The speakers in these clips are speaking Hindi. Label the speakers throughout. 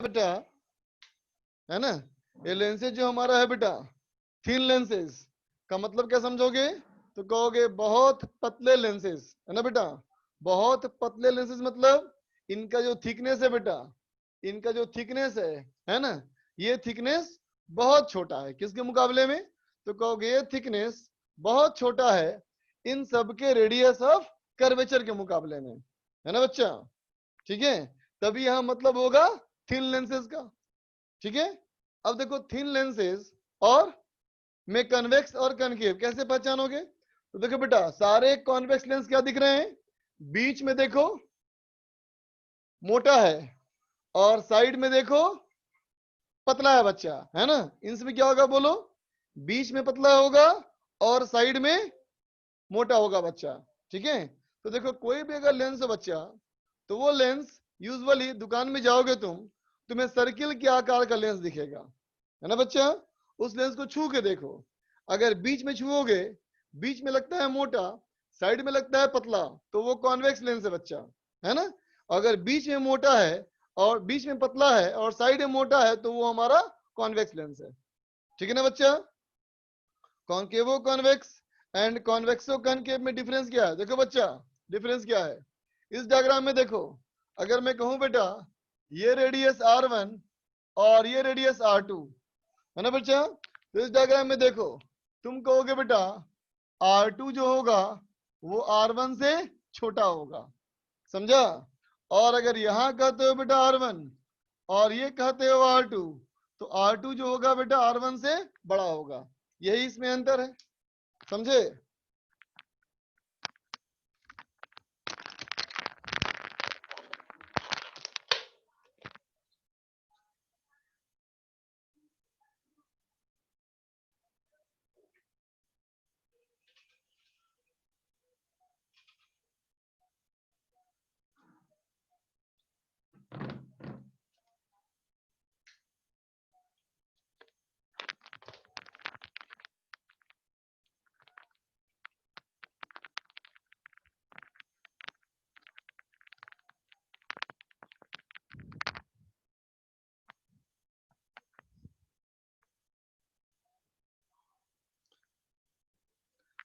Speaker 1: बेटा, है ना, ये लेंसेज जो हमारा है बेटा, थिन लेंसेज का मतलब क्या समझोगे? तो कहोगे बहुत पतले लेंसेज, है ना बेटा। बहुत पतले लेंसेज मतलब इनका जो थिकनेस है बेटा, इनका जो थिकनेस है ना, ये थिकनेस बहुत छोटा है। किसके मुकाबले में? तो कहोगे ये थिकनेस बहुत छोटा है इन सबके रेडियस ऑफ कर्वेचर के मुकाबले में, है ना बच्चा। ठीक है, तभी यहां मतलब होगा थिन लेंसेज का। ठीक है, अब देखो थिन लेंसेज और में कन्वेक्स और कनकेव कैसे पहचानोगे? तो देखो बेटा, सारे कॉन्वेक्स लेंस क्या दिख रहे हैं? बीच में देखो मोटा है और साइड में देखो पतला है बच्चा, है ना। इनमें क्या होगा बोलो? बीच में पतला होगा और साइड में मोटा होगा बच्चा। ठीक है, तो देखो कोई भी अगर लेंस हो बच्चा, तो वो लेंस यूजुअली दुकान में जाओगे तुम्हें सर्किल के आकार का लेंस दिखेगा, है ना बच्चा। उस लेंस को छू के देखो, अगर बीच में छुओगे, बीच में लगता है मोटा, साइड में लगता है पतला, तो वो कॉन्वेक्स लेंस है बच्चा, है ना। अगर बीच में मोटा है और बीच में पतला है और साइड में मोटा है, तो वो हमारा कॉन्वेक्स लेंस है। ठीक है ना बच्चा। कॉन्केवो कॉन्वेक्स एंड कॉन्वेक्सो कॉन्केव में डिफरेंस क्या है? देखो बच्चा, डिफरेंस क्या है इस डायग्राम में देखो। अगर मैं कहूं बेटा ये रेडियस R1 और ये रेडियस R2, है ना बच्चा, तो इस डायग्राम में देखो तुम कहोगे बेटा R2 जो होगा वो R1 से छोटा होगा, समझा। और अगर यहां कहते हो बेटा R1 और ये कहते हो R2, तो R2 जो होगा बेटा R1 से बड़ा होगा। यही इसमें अंतर है, समझे।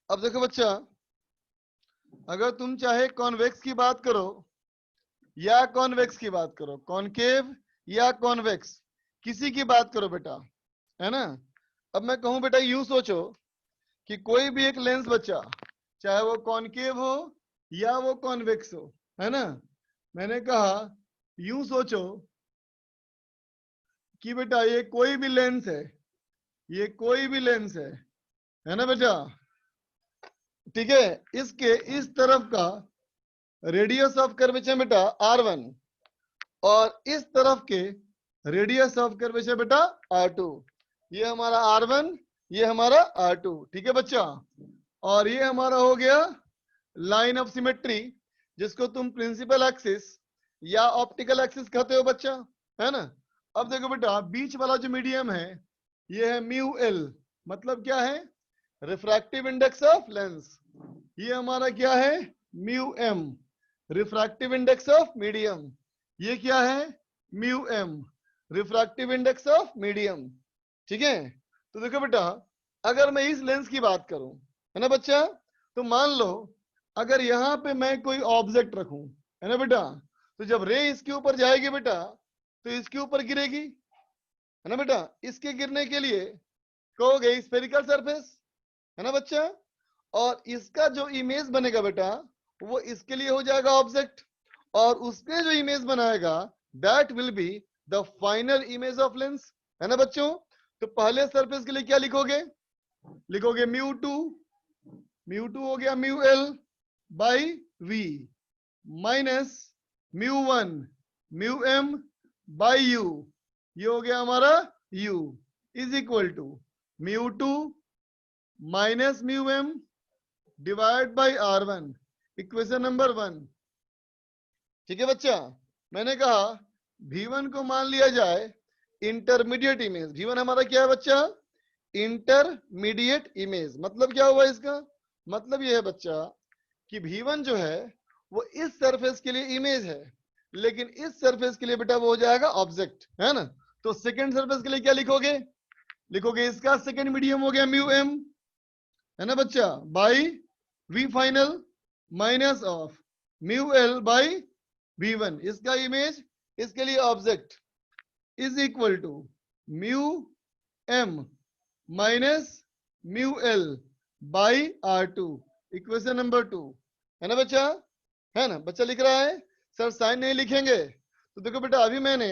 Speaker 1: अब देखो बच्चा, अगर तुम चाहे कॉन्वेक्स की बात करो या कॉन्वेक्स की बात करो, कॉनकेव या कॉन्वेक्स, किसी की बात करो बेटा, है ना। अब मैं कहूं बेटा यूं सोचो कि कोई भी एक लेंस बच्चा, चाहे वो कॉनकेव हो या वो कॉन्वेक्स हो, है ना। मैंने कहा यूं सोचो कि बेटा ये कोई भी लेंस है, ये कोई भी लेंस है ना बेटा। ठीक है, इसके इस तरफ का रेडियस ऑफ कर्वेचर बेटा R1 और इस तरफ के रेडियस ऑफ कर्वेचर बेटा R2। ये हमारा R1, ये हमारा R2। ठीक है बच्चा, और ये हमारा हो गया लाइन ऑफ सिमेट्री, जिसको तुम प्रिंसिपल एक्सिस या ऑप्टिकल एक्सिस कहते हो बच्चा, है ना। अब देखो बेटा बीच वाला जो मीडियम है ये है म्यू एल, मतलब क्या है? Refractive index of lens. ये हमारा क्या है? Mu M, refractive index of medium. ये क्या है? Mu M, refractive index of medium. ठीक है, तो देखो बेटा अगर मैं इस लेंस की बात करूं, है ना बच्चा, तो मान लो अगर यहां पे मैं कोई ऑब्जेक्ट रखूं, है ना बेटा, तो जब रे इसके ऊपर जाएगी बेटा तो इसके ऊपर गिरेगी, है ना बेटा। इसके गिरने के लिए कहोगे स्फेरिकल सरफेस, है ना बच्चा, और इसका जो इमेज बनेगा बेटा वो इसके लिए हो जाएगा ऑब्जेक्ट, और उसने जो इमेज बनाएगा that will be the final image of lens, है ना बच्चों। तो पहले सरफेस के लिए क्या लिखोगे? लिखोगे म्यू टू हो गया mu L by V minus mu one mu M by U, ये हो गया हमारा u is equal to mu two minus mu M divide by R1, equation number 1। ठीक है बच्चा, मैंने कहा V1 को मान लिया जाए इंटरमीडिएट इमेज। V1 हमारा क्या है बच्चा? Intermediate image. मतलब क्या हुआ इसका? मतलब ये है बच्चा कि V1 जो है वो इस सरफेस के लिए इमेज है, लेकिन इस सरफेस के लिए बेटा वो हो जाएगा ऑब्जेक्ट, है ना। तो सेकंड सरफेस के लिए क्या लिखोगे, लिखोगे इसका सेकंड मीडियम हो गया म्यू एम, है ना बच्चा, by V final minus of mu L by V one. इसका इमेज, इसके लिए object is equal to mu M minus mu L by R two, equation number 2, है ना बच्चा, है ना। बच्चा लिख रहा है सर साइन नहीं लिखेंगे, तो देखो बेटा अभी मैंने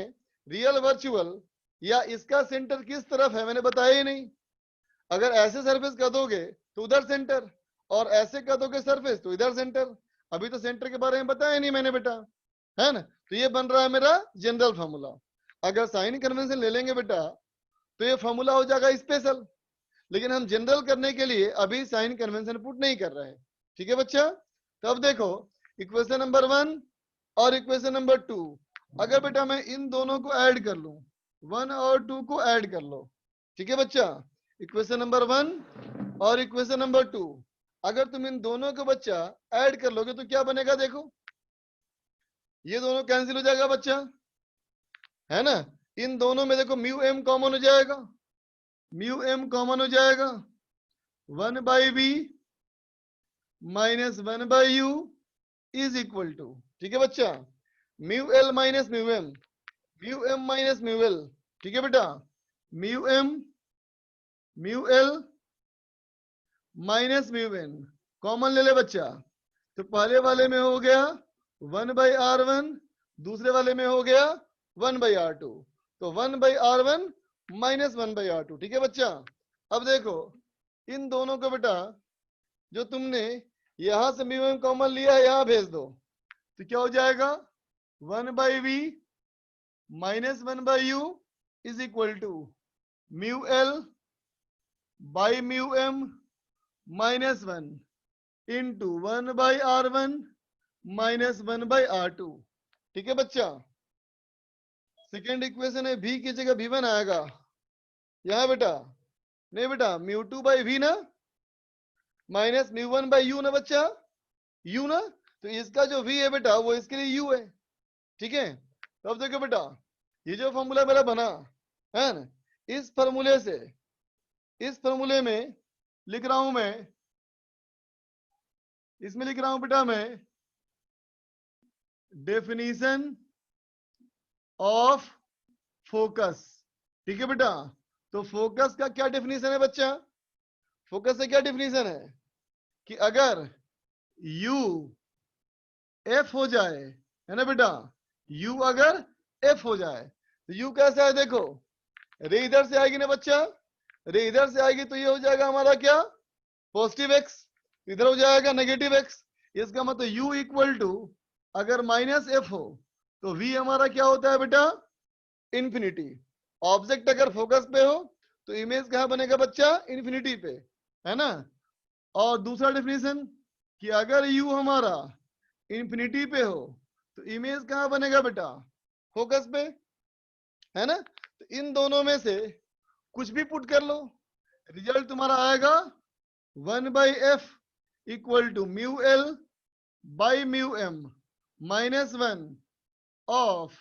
Speaker 1: रियल वर्चुअल या इसका सेंटर किस तरफ है मैंने बताया ही नहीं। अगर ऐसे सरफेस कर दोगे तो उधर सेंटर, और ऐसे कर दोगे सरफेस तो इधर सेंटर। अभी तो सेंटर के बारे में बताया नहीं मैंने बेटा, है ना। तो ये बन रहा है मेरा जनरल फॉर्मूला। अगर साइन कन्वेंशन ले लेंगे बेटा तो ये फॉर्मूला हो जाएगा स्पेशल, लेकिन हम जनरल करने के लिए अभी साइन कन्वेंशन पुट नहीं कर रहे हैं। ठीक है बच्चा। तो अब देखो इक्वेशन नंबर 1 और इक्वेशन नंबर 2, अगर बेटा मैं इन दोनों को ऐड कर लूं, 1 और 2 को ऐड कर लो। ठीक है बच्चा, इक्वेशन नंबर 1 और इक्वेशन नंबर 2, अगर तुम इन दोनों को बच्चा ऐड कर लोगे तो क्या बनेगा, देखो ये दोनों कैंसिल हो जाएगा बच्चा, है ना। इन दोनों में देखो म्यू एम कॉमन हो जाएगा, म्यू एम कॉमन हो जाएगा, 1 by B minus 1 by U is equal to, ठीक है बच्चा, mu L minus mu M, mu M minus mu L. ठीक है बेटा, mu M mu L minus mu N common ले ले बच्चा। तो पहले वाले में हो गया 1 बाई आर वन, दूसरे वाले में हो गया 1 बाई आर टू, तो 1 by R one minus 1 by R two. ठीक है बच्चा। अब देखो इन दोनों को बेटा जो तुमने यहां से म्यू एम कॉमन लिया है यहां भेज दो, तो क्या हो जाएगा 1 by V minus 1 by U is equal to mu L by mu M minus 1 into 1 by R one minus 1 by R two. ठीक है बच्चा। सेकेंड इक्वेशन है v की जगह v1 आएगा यहां बेटा, नहीं बेटा म्यू टू बाई वी ना minus mu one by you ना बच्चा, u ना। तो इसका जो v है बेटा वो इसके लिए u है। ठीक है। तो अब देखो बेटा ये जो फॉर्मूला मेरा बना है ना, इस फॉर्मूले से, इस फॉर्मूले में लिख रहा हूं मैं, इसमें लिख रहा हूं बेटा मैं डेफिनेशन ऑफ फोकस। ठीक है बेटा। तो फोकस का क्या डेफिनेशन है बच्चा, फोकस से क्या डेफिनेशन है कि अगर u f हो जाए, है ना बेटा, u अगर f हो जाए तो u कैसा है देखो, रे इधर से आएगी ना बच्चा, रे इधर से आएगी तो ये हो जाएगा हमारा क्या पॉजिटिव x, इधर हो जाएगा नेगेटिव x। इसका मतलब u इक्वल टू अगर माइनस f हो तो v हमारा क्या होता है बेटा इंफिनिटी। ऑब्जेक्ट अगर फोकस पे हो तो इमेज कहां बनेगा बच्चा इंफिनिटी पे, है ना। और दूसरा डेफिनेशन कि अगर u हमारा इंफिनिटी पे हो तो इमेज कहां बनेगा बेटा फोकस पे, है ना। तो इन दोनों में से कुछ भी पुट कर लो, रिजल्ट तुम्हारा आएगा 1 by F equal to mu L by mu M minus 1 of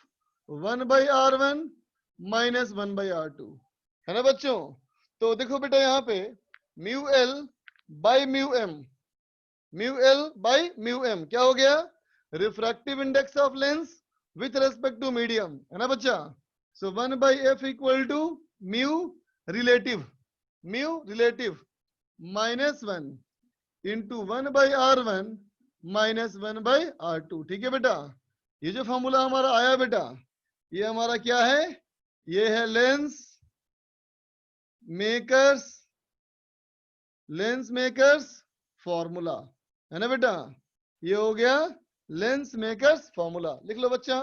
Speaker 1: 1 by R one minus 1 by R two, है ना बच्चों। तो देखो बेटा यहाँ पे mu L by mu M, mu L by mu M क्या हो गया refractive index of lens with respect to medium, है ना बच्चा। So 1 by F equal to mu relative, mu relative minus 1 into 1 by R one minus 1 by R two. ठीक है बेटा। ये जो फॉर्मूला हमारा आया बेटा ये हमारा क्या है, ये है lens makers, lens makers formula, है ना बेटा। ये हो गया लेंस मेकर्स फॉर्मूला, लिख लो बच्चा।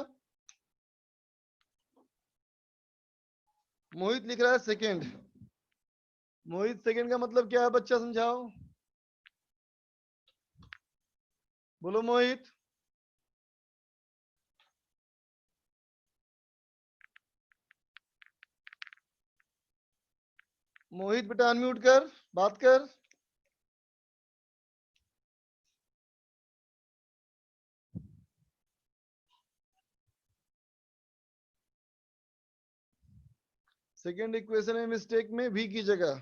Speaker 1: मोहित लिख रहा है सेकंड, मोहित सेकंड का मतलब क्या है बच्चा समझाओ, बोलो मोहित। मोहित बेटा अनम्यूट कर, बात कर। सेकेंड इक्वेशन में मिस्टेक में v की जगह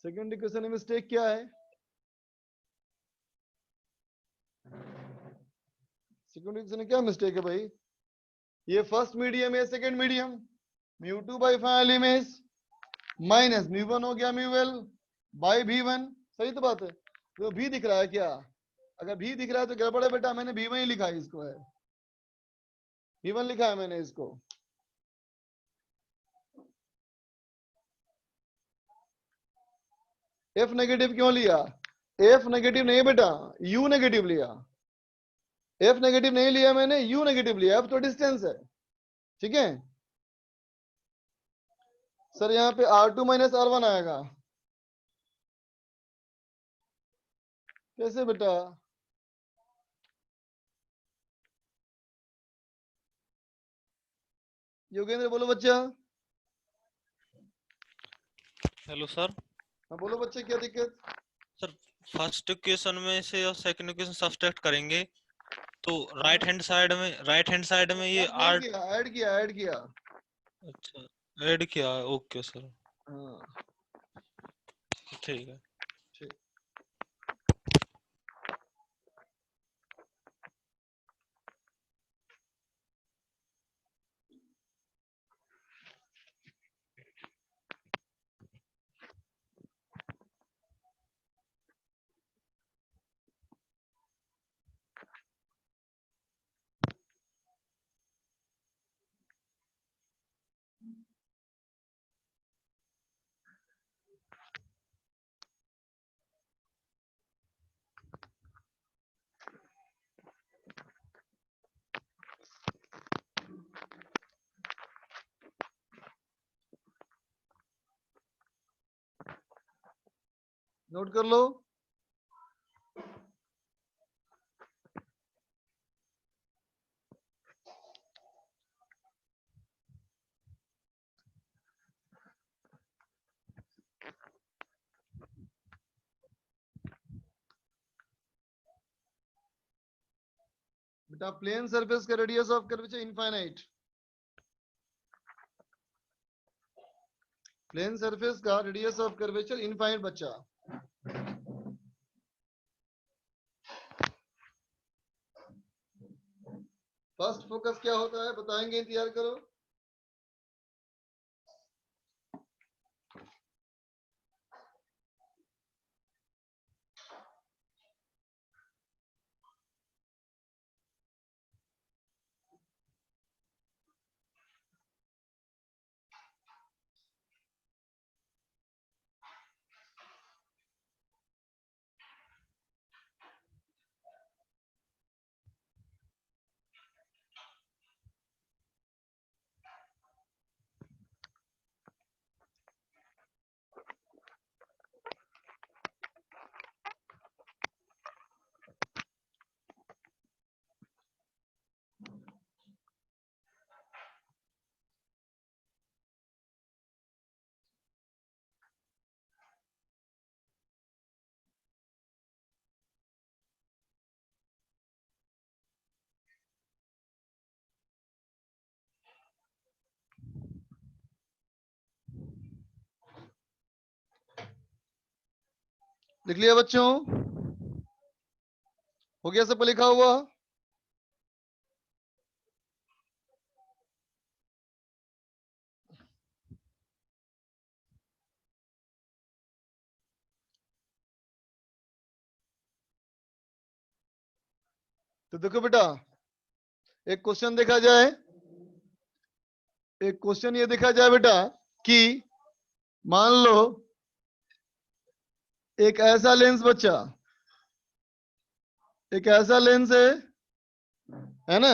Speaker 1: सेकेंड इक्वेशन में मिस्टेक क्या है? सेकेंड इक्वेशन में क्या मिस्टेक है भाई? ये फर्स्ट मीडियम है, second medium, μ2 by final image minus μ1 हो गया μl बाई v1, सही तो बात है। तो v दिख रहा है क्या? अगर v दिख रहा है तो गड़बड़ है बेटा, मैंने v1 ही लिखा है, इसको है v1 लिखा है मैंने इसको। f नेगेटिव क्यों लिया? f नेगेटिव नहीं बेटा, u नेगेटिव लिया। f नेगेटिव नहीं लिया मैंने, u नेगेटिव लिया। f तो डिस्टेंस है, ठीक है सर। यहाँ पे R2 माइनस R1 आएगा, कैसे बेटा? योगेंद्र बोलो बच्चा।
Speaker 2: Hello sir.
Speaker 1: हाँ बोलो बच्चे, क्या दिक्कत?
Speaker 2: सर फर्स्ट इक्वेशन में से और सेकंड इक्वेशन सब्सट्रैक्ट करेंगे तो राइट हैंड साइड में ये आर
Speaker 1: ऐड किया।
Speaker 2: अच्छा ऐड किया है, ओके सर
Speaker 1: हाँ
Speaker 2: ठीक है।
Speaker 1: ठीक। नोट कर लो। बेटा प्लेन सरफेस का radius of curvature infinite, plane surface का रेडियस ऑफ कर्वेचर इनफाइनाइट बच्चा। फर्स्ट फोकस क्या होता है बताएंगे, इंतजार करो। लिख लिया बच्चों? हो गया सब लिखा हुआ? तो देखो बेटा, एक क्वेश्चन देखा जाए, एक क्वेश्चन ये देखा जाए बेटा कि मान लो एक ऐसा लेंस बच्चा, एक ऐसा लेंस है ना,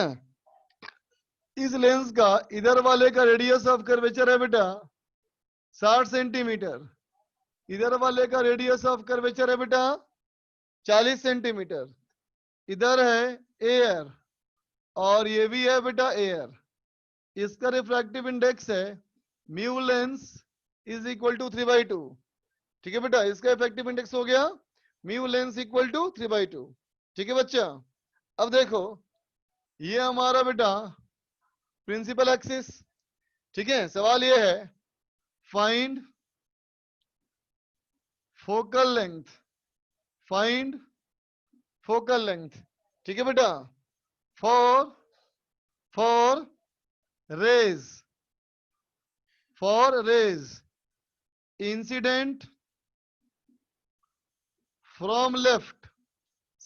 Speaker 1: इस लेंस का इधर वाले का रेडियस ऑफ कर्वेचर है बेटा 60 सेंटीमीटर, इधर वाले का रेडियस ऑफ कर्वेचर है बेटा 40 सेंटीमीटर, इधर है एयर और ये भी है बेटा एयर। इसका रिफ्रैक्टिव इंडेक्स है mu lens is equal to 3/2, ठीक है बेटा, इसका इफेक्टिव इंडेक्स हो गया म्यू लेंस इक्वल टू 3/2, ठीक है बच्चा। अब देखो ये हमारा बेटा प्रिंसिपल एक्सिस। ठीक है, सवाल ये है find focal length, find focal length. ठीक है बेटा, for rays, for rays incident from left.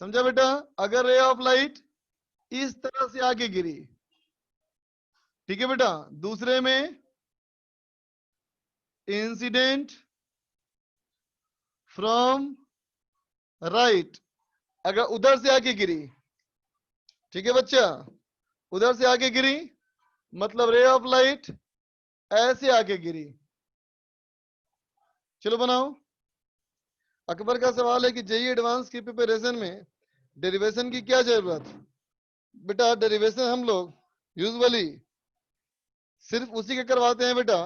Speaker 1: समझा बेटा, अगर रे ऑफ लाइट इस तरह से आके गिरी, ठीक है बेटा, दूसरे में इंसिडेंट फ्रॉम राइट, अगर उधर से आके गिरी, ठीक है बच्चा, उधर से आके गिरी मतलब रे ऑफ लाइट ऐसे आके गिरी। चलो बनाओ। अकबर का सवाल है कि जेई एडवांस की प्रिपरेशन में डेरिवेशन की क्या जरूरत। बेटा डेरिवेशन हम लोग यूजुअली सिर्फ उसी के करवाते हैं बेटा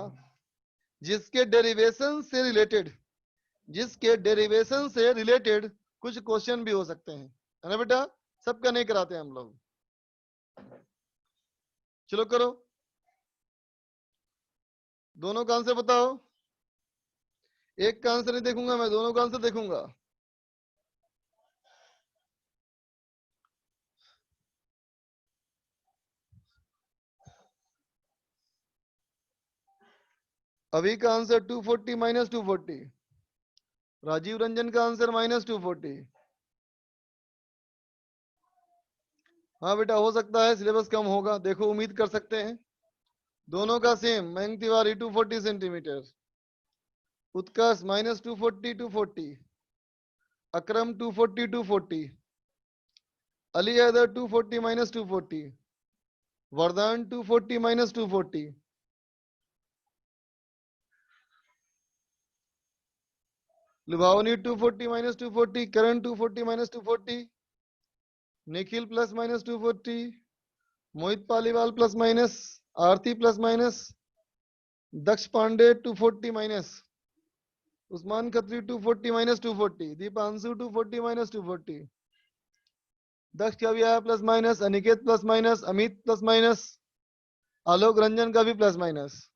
Speaker 1: जिसके डेरिवेशन से रिलेटेड, जिसके डेरिवेशन से रिलेटेड कुछ क्वेश्चन भी हो सकते हैं, है ना बेटा, सबका नहीं कराते हम लोग। चलो करो, दोनों का आंसर बताओ। एक का आंसर नहीं देखूंगा मैं, दोनों का आंसर देखूंगा। अभी का आंसर 240 माइनस 240, राजीव रंजन का आंसर माइनस 240। हाँ बेटा हो सकता है सिलेबस कम होगा, देखो उम्मीद कर सकते हैं। दोनों का same, Mayank Tiwari 240 centimetre, Utkarsh minus 240 240, Akram 240 240, Ali Haider 240 minus 240, Vardan 240 minus 240, Lubhavani 240 minus 240, Karan 240 minus 240, Nikhil plus minus 240, Mohit Paliwal plus minus, Aarti plus minus, Daksh Pandey 240 minus, Usman Khatri 240 minus 240, Deepanshu 240 minus 240, Daksh का भी आया plus minus, Aniket plus minus, Amit plus minus, Alok Ranjan का भी प्लस माइनस।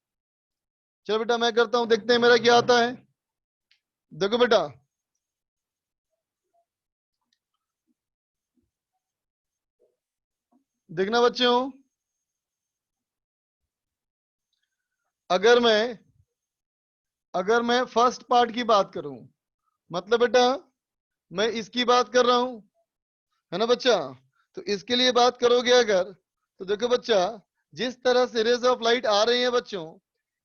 Speaker 1: चलो बेटा मैं करता हूं, देखते हैं मेरा क्या आता है। देखो बेटा देखना बच्चों, अगर मैं फर्स्ट पार्ट की बात करूं, मतलब बेटा मैं इसकी बात कर रहा हूं, है ना बच्चा, तो इसके लिए बात करोगे अगर, तो देखो बच्चा जिस तरह से रेज ऑफ लाइट आ रही है बच्चों,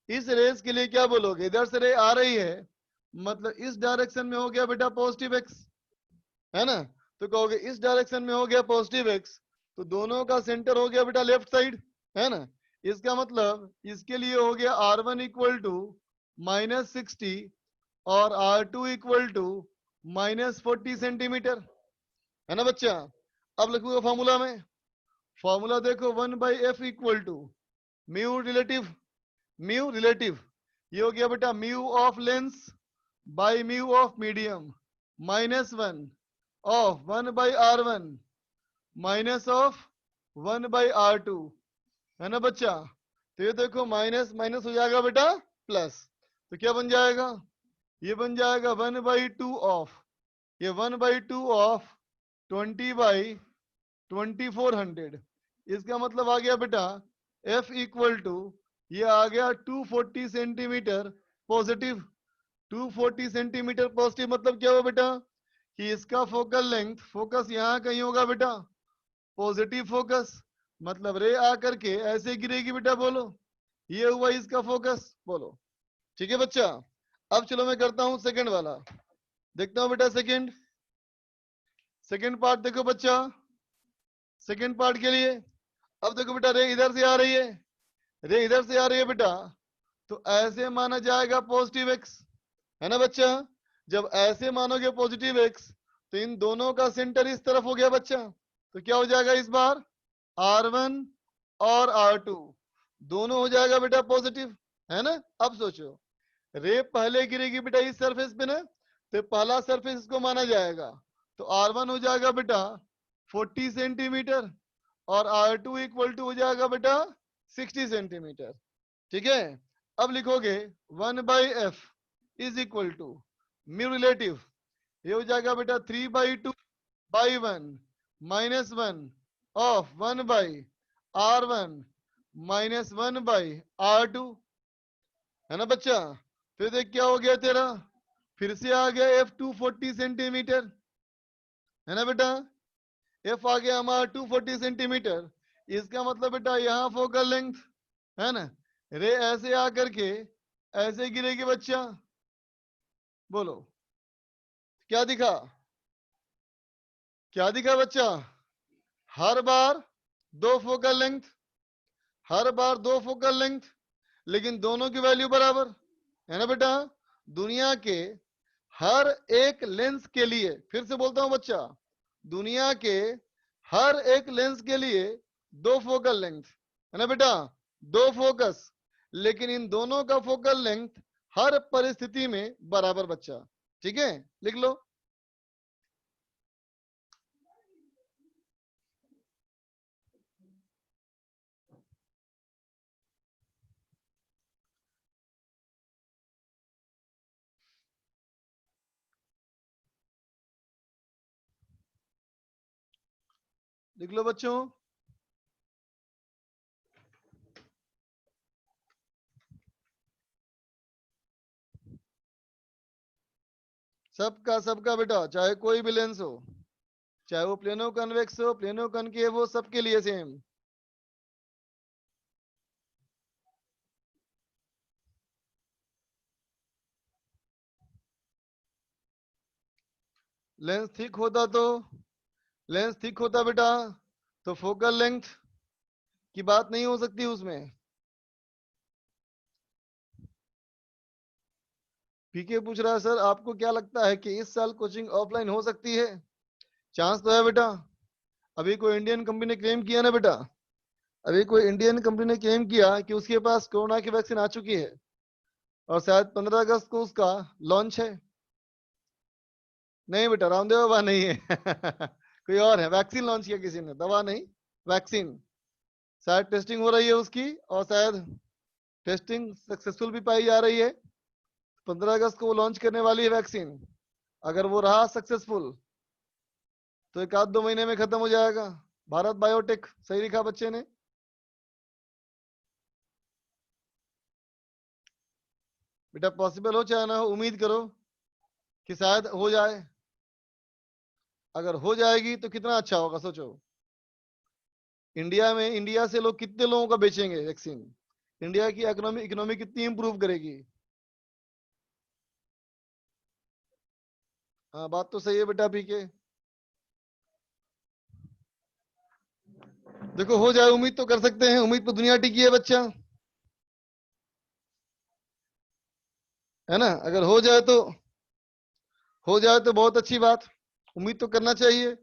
Speaker 1: इस रेज के लिए क्या बोलोगे, इधर से रे आ रही है मतलब इस डायरेक्शन में हो गया बेटा पॉजिटिव एक्स, है ना, तो कहोगे इस डायरेक्शन में हो गया पॉजिटिव एक्स, तो दोनों का सेंटर हो गया बेटा लेफ्ट साइड, है ना, इसका मतलब इसके लिए हो गया R1 इक्वल टू माइनस 60 और R2 equal to minus 40 centimetre, है ना बच्चा। अब लिखूंगा फॉर्मूला में, फॉर्मूला देखो 1/f equal to mu relative, mu relative, ये हो गया बेटा mu of lens by mu of medium minus 1 of 1/R1 minus of 1/R2, है ना बच्चा। तो ये देखो माइनस माइनस हो जाएगा बेटा प्लस, तो क्या बन जाएगा, ये बन जाएगा 1/2 ऑफ, ये 1/2 ऑफ 20/2400, इसका मतलब आ गया बेटा F इक्वल टू, ये आ गया 240 सेंटीमीटर पॉजिटिव, 240 सेंटीमीटर पॉजिटिव, मतलब क्या हुआ बेटा कि इसका फोकल लेंथ, फोकस यहाँ कहीं होगा बेटा, पॉजिटिव फोकस, मतलब रे आकर के ऐसे गिरेगी बेटा, बोलो ये हुआ इसका फोकस, बोलो ठीक है बच्चा। अब चलो मैं करता हूं सेकंड वाला, देखता हूं बेटा सेकंड, सेकंड पार्ट देखो बच्चा, सेकंड पार्ट के लिए अब देखो बेटा रे इधर से आ रही है, रे इधर से आ रही है बेटा, तो ऐसे माना जाएगा पॉजिटिव एक्स, है ना बच्चा। जब ऐसे मानोगे पॉजिटिव एक्स तो इन दोनों का सेंटर इस तरफ हो गया बच्चा, तो क्या हो जाएगा इस बार R1 और R2 दोनों हो जाएगा बेटा पॉजिटिव, है ना। अब सोचो रे पहले गिरेगी बेटा इस सरफेस पे ना, तो पहला सरफेस इसको माना जाएगा, तो R1 हो जाएगा बेटा 40 सेंटीमीटर और R2 इक्वल टू हो जाएगा बेटा 60 सेंटीमीटर। ठीक है, अब लिखोगे 1/f is equal to mu relative, ये हो जाएगा बेटा 3/2/1 -1 ऑफ 1/R1 -1/R2, है ना बच्चा। फिर देख क्या हो गया तेरा, फिर से आ गया F 240 सेंटीमीटर, है ना बेटा। F आ गया हमारा 240 सेंटीमीटर। इसका मतलब बेटा यहाँ फोकल लेंथ, है ना, रे ऐसे आकर के ऐसे गिरेगी बच्चा। बोलो क्या दिखा, क्या दिखा बच्चा, हर बार दो फोकल लेंथ, हर बार दो फोकल लेंथ, लेकिन दोनों की वैल्यू बराबर, है ना बेटा। दुनिया के हर एक लेंस के लिए, फिर से बोलता हूं बच्चा, दुनिया के हर एक लेंस के लिए दो फोकल लेंथ, है ना बेटा, दो फोकस, लेकिन इन दोनों का फोकल लेंथ हर परिस्थिति में बराबर बच्चा। ठीक है, लिख लो। लिख लो बच्चों। सबका सबका बेटा, चाहे कोई भी लेंस हो, चाहे वो प्लेनो कन्वेक्स हो, प्लेनो कनकेव हो, सबके लिए सेम। लेंस थिक होता तो, लेंस थिक होता बेटा तो फोकल लेंथ की बात नहीं हो सकती उसमें। पीके पूछ रहा है सर आपको क्या लगता है कि इस साल कोचिंग ऑफलाइन हो सकती है? चांस तो है बेटा। अभी कोई इंडियन कंपनी ने क्लेम किया ना बेटा, अभी कोई इंडियन कंपनी ने क्लेम किया कि उसके पास कोरोना की वैक्सीन आ चुकी है और शायद 15 अगस्त को उसका लॉन्च है। नहीं बेटा, रामदेव बाबा नहीं है कोई और है, वैक्सीन लॉन्च किया किसी ने, दवा नहीं, वैक्सीन। शायद टेस्टिंग हो रही है उसकी और शायद टेस्टिंग सक्सेसफुल भी पाई जा रही है। 15 अगस्त को वो लॉन्च करने वाली है वैक्सीन। अगर वो रहा सक्सेसफुल तो एक आध दो महीने में खत्म हो जाएगा। भारत बायोटेक, सही लिखा बच्चे ने। बेटा पॉसिबल हो चाहे ना हो, उम्मीद करो कि शायद हो जाए। अगर हो जाएगी तो कितना अच्छा होगा सोचो। इंडिया में, इंडिया से लोग कितने लोगों का बेचेंगे वैक्सीन, इंडिया की इकोनॉमी इकोनॉमी कितनी इंप्रूव करेगी। हाँ बात तो सही है बेटा पीके। देखो हो जाए, उम्मीद तो कर सकते हैं, उम्मीद पर दुनिया टिकी है बच्चा, है ना। अगर हो जाए तो बहुत अच्छी बात, उम्मीद तो करना चाहिए।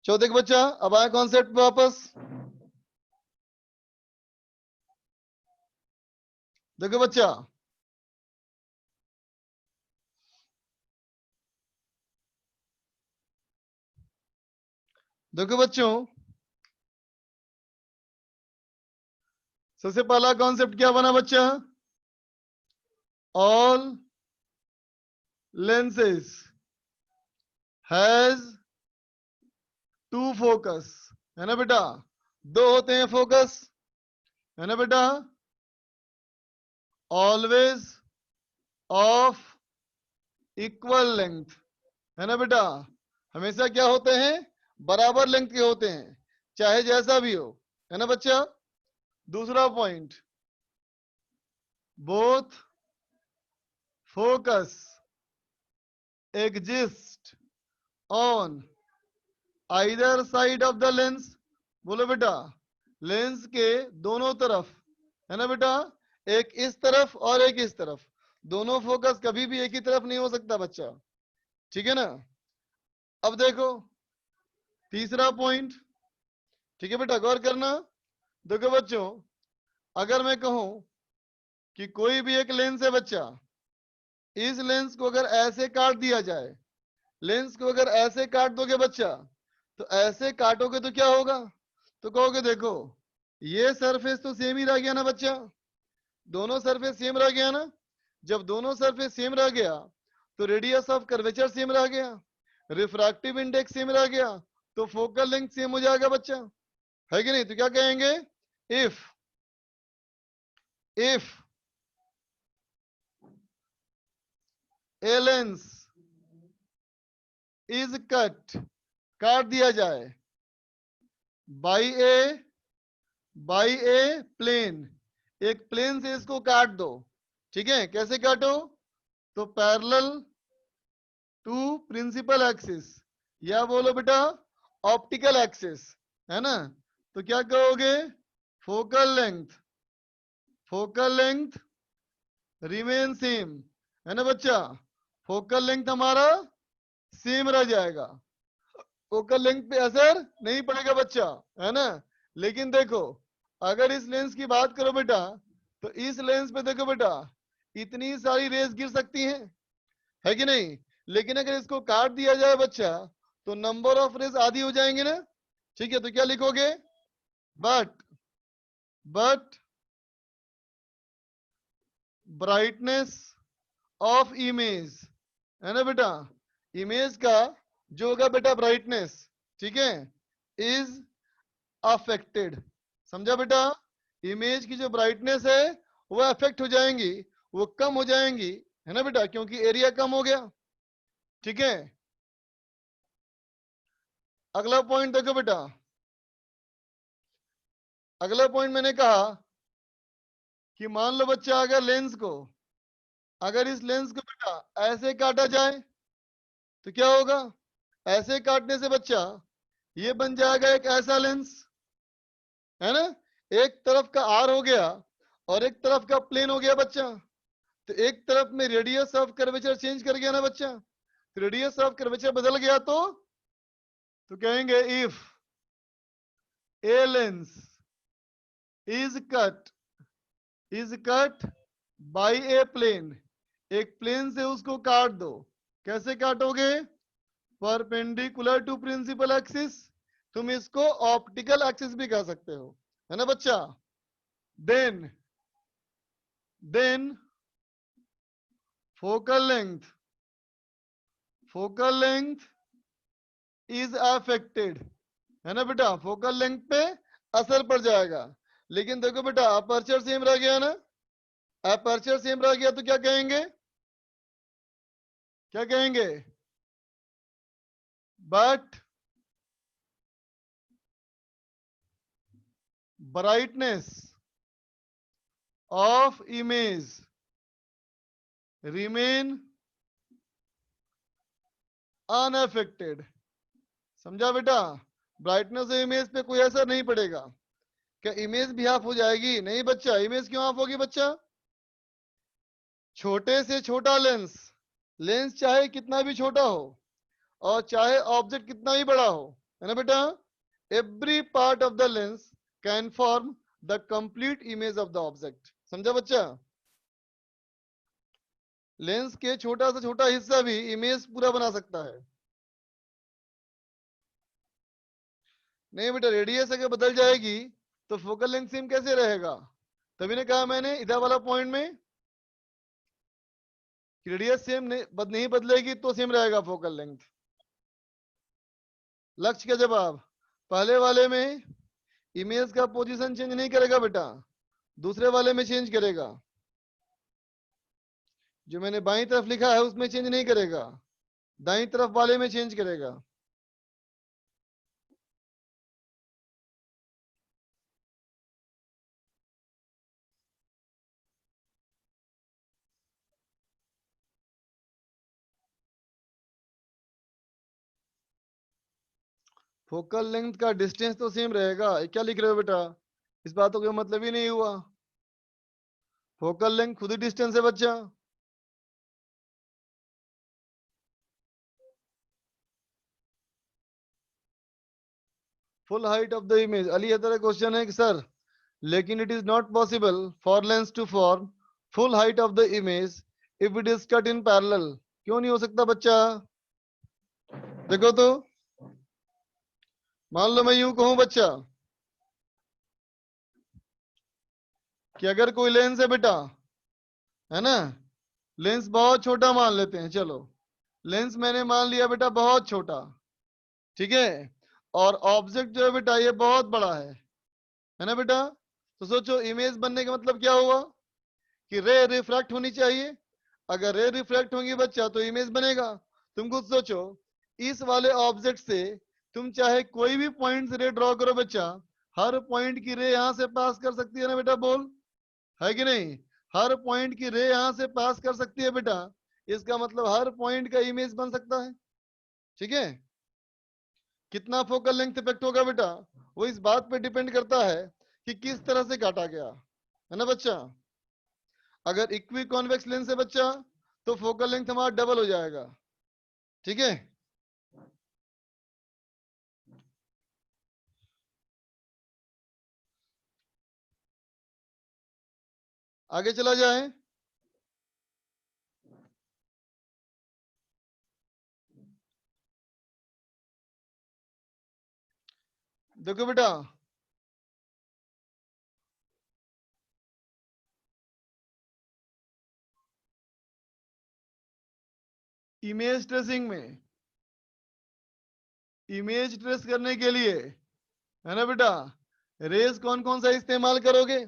Speaker 1: चौथे का बच्चा, अब आए कॉन्सेप्ट पे वापस। देखो बच्चा, देखो बच्चों, सबसे पहला कॉन्सेप्ट क्या बना बच्चा, all lenses has two focus, है ना बेटा, दो होते हैं फोकस, है ना बेटा, ऑलवेज ऑफ इक्वल लेंथ, है ना बेटा, हमेशा क्या होते हैं, बराबर लेंथ के होते हैं, चाहे जैसा भी हो, है ना बच्चा। दूसरा point, both focus exist on either side of the lens. बोलो बेटा, लेंस के दोनों तरफ, है ना बेटा, एक इस तरफ और एक इस तरफ, दोनों फोकस कभी भी एक ही तरफ नहीं हो सकता बच्चा। ठीक है ना। अब देखो तीसरा पॉइंट, ठीक है बेटा, गौर करना। देखो बच्चों, अगर मैं कहूं कि कोई भी एक लेंस है बच्चा, इस लेंस को अगर ऐसे काट दिया जाए, लेंस को अगर ऐसे काट दोगे बच्चा, तो ऐसे काटोगे तो क्या होगा, तो कहोगे देखो ये सरफेस तो सेम ही रह गया ना बच्चा, दोनों सरफेस सेम रह गया ना, जब दोनों सरफेस सेम रह गया तो रेडियस ऑफ कर्वेचर सेम रह गया, रिफ्रैक्टिव इंडेक्स सेम रह गया, तो फोकल लेंथ सेम हो जाएगा बच्चा, है कि नहीं। तो क्या कहेंगे, if a lens is cut, काट दिया जाए, बाई ए प्लेन, एक प्लेन से इसको काट दो, ठीक है, कैसे काटो, तो पैरेलल टू प्रिंसिपल एक्सिस, या बोलो बेटा ऑप्टिकल एक्सिस, है ना। तो क्या कहोगे, फोकल लेंथ रिमेन सेम, है ना बच्चा, फोकल लेंथ हमारा सेम रह जाएगा, फोकल लेंथ पे असर नहीं पड़ेगा बच्चा, है ना। लेकिन देखो अगर इस लेंस की बात करो बेटा, तो इस लेंस पे देखो बेटा इतनी सारी रेस गिर सकती हैं, है कि नहीं। लेकिन अगर इसको काट दिया जाए बच्चा, तो नंबर ऑफ रेस आधी हो जाएंगे ना, ठीक है। तो क्या लिखोगे, बट ब्राइटनेस ऑफ इमेज, है ना बेटा, इमेज का जो होगा बेटा ब्राइटनेस, ठीक है, इज अफेक्टेड, समझा बेटा, इमेज की जो ब्राइटनेस है वो अफेक्ट हो जाएंगी, वो कम हो जाएंगी, है ना बेटा, क्योंकि एरिया कम हो गया, ठीक है। अगला पॉइंट देखो बेटा, अगला पॉइंट मैंने कहा कि मान लो बच्चा अगर इस लेंस को बेटा ऐसे काटा जाए तो क्या होगा, ऐसे काटने से बच्चा ये बन जाएगा एक ऐसा लेंस, है ना, एक तरफ का आर हो गया और एक तरफ का प्लेन हो गया बच्चा, तो एक तरफ में रेडियस ऑफ कर्वेचर चेंज कर गया ना बच्चा, तो रेडियस ऑफ कर्वेचर बदल गया तो कहेंगे if a lens is cut by a plane, एक प्लेन से उसको काट दो, कैसे काटोगे, परपेंडिकुलर टू प्रिंसिपल एक्सिस, तुम इसको ऑप्टिकल एक्सिस भी कह सकते हो, है ना बच्चा। Then focal length is affected, है ना बेटा, फोकल लेंथ पे असर पड़ जाएगा। लेकिन देखो बेटा अपर्चर सेम रह गया ना, अपर्चर सेम रह गया तो क्या कहेंगे, but brightness of image remain unaffected, समझा बेटा, ब्राइटनेस ऑफ इमेज पे कोई असर नहीं पड़ेगा। क्या इमेज भी ऑफ हो जाएगी, नहीं बच्चा, इमेज क्यों ऑफ होगी बच्चा, छोटे से छोटा लेंस चाहे कितना भी छोटा हो और चाहे ऑब्जेक्ट कितना ही बड़ा हो, है ना बेटा, every part of the lens can form the complete image of the object, समझा बच्चा, लेंस के छोटा से छोटा हिस्सा भी इमेज पूरा बना सकता है। नहीं बेटा, रेडियस अगर बदल जाएगी तो फोकल लेंथ सेम कैसे रहेगा, तभी ने कहा मैंने इधर वाला पॉइंट में रेडियस सेम नहीं बदलेगी तो सेम रहेगा फोकल लेंथ। लक्ष्य का जवाब, पहले वाले में इमेज का पोजीशन चेंज नहीं करेगा बेटा, दूसरे वाले में चेंज करेगा, जो मैंने बाईं तरफ लिखा है उसमें चेंज नहीं करेगा, दाईं तरफ वाले में चेंज करेगा। फोकल लेंथ का डिस्टेंस तो सेम रहेगा, ये क्या लिख रहे हो बेटा, इस बात का मतलब ही नहीं हुआ, फोकल लेंथ खुद ही डिस्टेंस है बच्चा। Full height of the image, अली अदर क्वेश्चन है कि सर लेकिन it is not possible for lens to form full height of the image if it is cut in parallel, क्यों नहीं हो सकता बच्चा, देखो तो मान लो मैं यूं कहूं बच्चा कि अगर कोई लेंस है बेटा, है ना, लेंस बहुत छोटा मान लेते हैं, चलो लेंस मैंने मान लिया बेटा बहुत छोटा, ठीक है, और ऑब्जेक्ट जो है बेटा ये बहुत बड़ा है ना बेटा। तो सोचो इमेज बनने का मतलब क्या हुआ कि रे रिफ्रैक्ट होनी चाहिए, अगर रे रिफ्रैक्ट होंगी बच्चा तो इमेज बनेगा। तुम खुद सोचो इस वाले ऑब्जेक्ट से तुम चाहे कोई भी पॉइंट से रे ड्रॉ करो बच्चा, हर पॉइंट की रे यहां से पास कर सकती है ना बेटा, बोल है कि नहीं, हर पॉइंट की रे यहां से पास कर सकती है बेटा, इसका मतलब हर पॉइंट का इमेज बन सकता है, ठीक है। कितना फोकल लेंथ इफेक्ट होगा बेटा वो इस बात पे डिपेंड करता है कि किस तरह से काटा गया, है ना बच्चा। अगर इक्वी कॉन्वेक्स लेंस है बच्चा तो फोकल लेंथ हमारा डबल हो जाएगा, ठीक है। आगे चला जाए, देखो बेटा इमेज ट्रेसिंग में इमेज ट्रेस करने के लिए, है ना बेटा, रेज कौन कौन सा इस्तेमाल करोगे,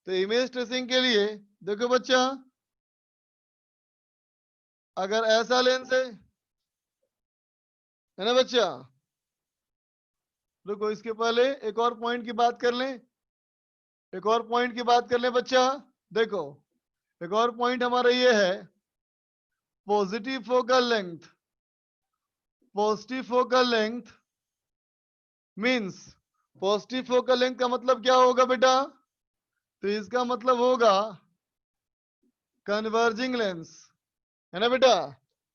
Speaker 1: तो इमेज ट्रेसिंग के लिए देखो बच्चा अगर ऐसा लेंस है ना बच्चा, रुको इसके पहले एक और पॉइंट की बात कर लें, एक और पॉइंट की बात कर लें बच्चा। देखो एक और पॉइंट हमारा ये है positive focal length, positive focal length means, positive focal length का मतलब क्या होगा बेटा, तो इसका मतलब होगा कन्वर्जिंग लेंस, है ना बेटा,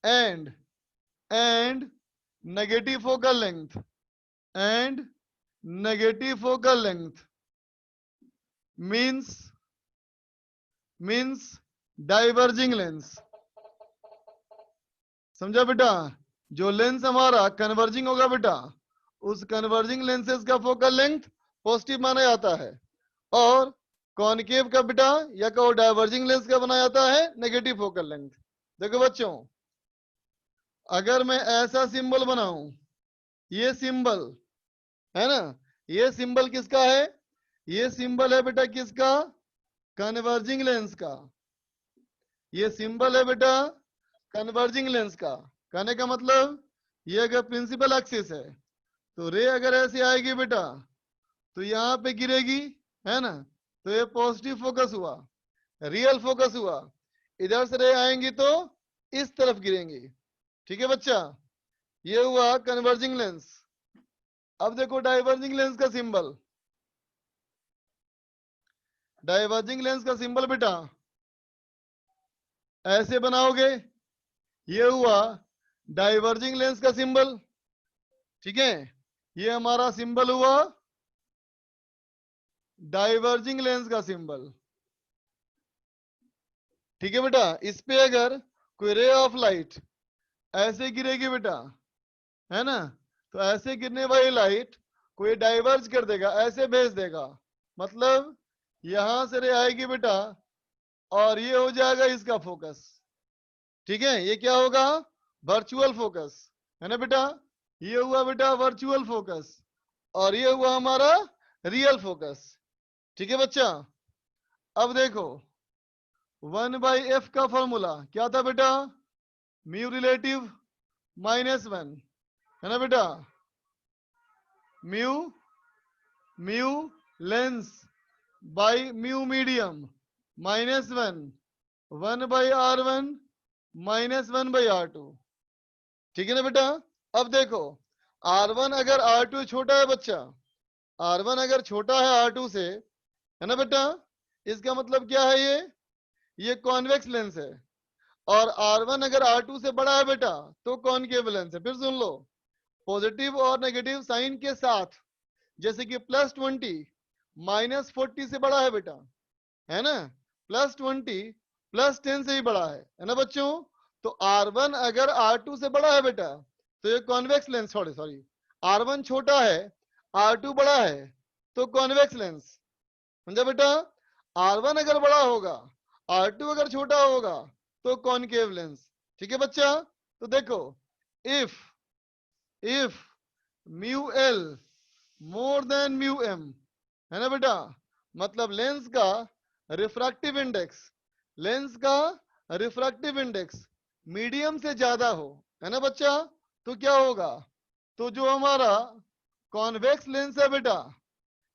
Speaker 1: and negative focal length, and negative focal length means means diverging lens, समझा बेटा। जो लेंस हमारा कन्वर्जिंग होगा बेटा उस कन्वर्जिंग लेंसेज का फोकल लेंथ पॉजिटिव माना जाता है, और कॉनकेव का बेटा या कहो डाइवर्जिंग लेंस का बनाया जाता है नेगेटिव फोकल लेंथ। देखो बच्चों अगर मैं ऐसा सिंबल बनाऊं, ये सिंबल है ना, ये सिंबल किसका है, ये सिंबल है बेटा किसका, कन्वर्जिंग लेंस का, ये सिंबल है बेटा कन्वर्जिंग लेंस का। कहने का मतलब ये अगर प्रिंसिपल एक्सिस है तो रे अगर ऐसे आएगी बेटा तो यहाँ पे गिरेगी, है ना, तो ये पॉजिटिव फोकस हुआ, रियल फोकस हुआ, इधर से रे आएंगी तो इस तरफ गिरेंगी, ठीक है बच्चा, ये हुआ कन्वर्जिंग लेंस। अब देखो डाइवर्जिंग लेंस का सिंबल, डाइवर्जिंग लेंस का सिंबल बेटा ऐसे बनाओगे, ये हुआ डाइवर्जिंग लेंस का सिंबल, ठीक है, ये हमारा सिंबल हुआ डाइवर्जिंग लेंस का सिंबल, ठीक है बेटा। इस पे अगर कोई रे ऑफ लाइट ऐसे गिरेगी बेटा, है ना, तो ऐसे गिरने वाली लाइट कोई डाइवर्ज कर देगा, ऐसे भेज देगा, मतलब यहां से रे आएगी बेटा और ये हो जाएगा इसका फोकस, ठीक है, ये क्या होगा वर्चुअल फोकस, है ना बेटा, ये हुआ बेटा वर्चुअल फोकस और ये हुआ हमारा रियल फोकस, ठीक है बच्चा। अब देखो 1/f का फॉर्मूला क्या था बेटा, म्यू रिलेटिव -1, है ना बेटा, mu mu lens by mu medium -1, 1/r1 -1/r2, ठीक है ना बेटा। अब देखो R1 अगर R2 छोटा है बच्चा, R1 अगर छोटा है R2 से, है ना बेटा, इसका मतलब क्या है, ये कॉन्वेक्स लेंस है, और R1 अगर R2 से बड़ा है बेटा तो कॉनकेव लेंस है। फिर सुन लो पॉजिटिव और नेगेटिव साइन के साथ, जैसे कि +20 -40 से बड़ा है बेटा, है ना, +20 +10 से ही बड़ा है ना बच्चों। तो R1 अगर R2 से बड़ा है बेटा तो ये कॉन्वेक्स लेंस, सॉरी R1 छोटा है R2 बड़ा है तो कॉन्वेक्स लेंस, समझा बेटा। R1 अगर बड़ा होगा, R2 अगर छोटा होगा तो कॉनकेव लेंस। ठीक है बच्चा। तो देखो, if mu L more than mu M, है ना बेटा, मतलब लेंस का रिफ्रैक्टिव इंडेक्स, लेंस का रिफ्रैक्टिव इंडेक्स मीडियम से ज्यादा हो, है ना बच्चा, तो क्या होगा, तो जो हमारा कॉन्वेक्स लेंस है बेटा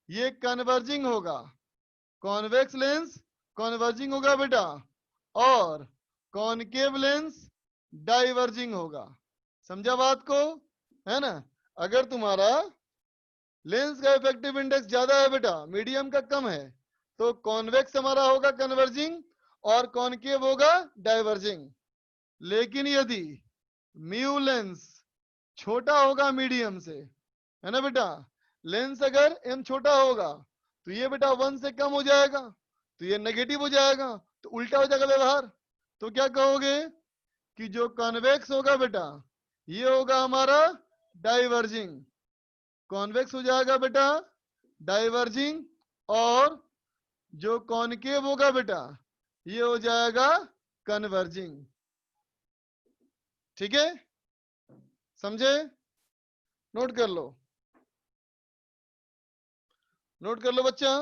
Speaker 1: ये कन्वर्जिंग होगा, कॉन्वेक्स लेंस कन्वर्जिंग होगा बेटा, और कॉनकेव लेंस डाइवर्जिंग होगा। समझा बात को, है ना। अगर तुम्हारा लेंस का इफेक्टिव इंडेक्स ज्यादा है बेटा, मीडियम का कम है, तो कॉन्वेक्स हमारा होगा कन्वर्जिंग और कॉनकेव होगा डाइवर्जिंग। लेकिन यदि म्यू लेंस छोटा होगा मीडियम से, है ना बेटा, लेंस अगर एम छोटा होगा तो ये बेटा 1 से कम हो जाएगा, तो ये नेगेटिव हो जाएगा, तो उल्टा हो जाएगा व्यवहार। तो क्या कहोगे कि जो कॉन्वेक्स होगा बेटा ये होगा हमारा डाइवर्जिंग, कॉन्वेक्स हो जाएगा बेटा डाइवर्जिंग, और जो कॉनकेव होगा बेटा ये हो जाएगा कन्वर्जिंग। ठीक है, समझे, नोट कर लो, नोट कर लो बच्चा।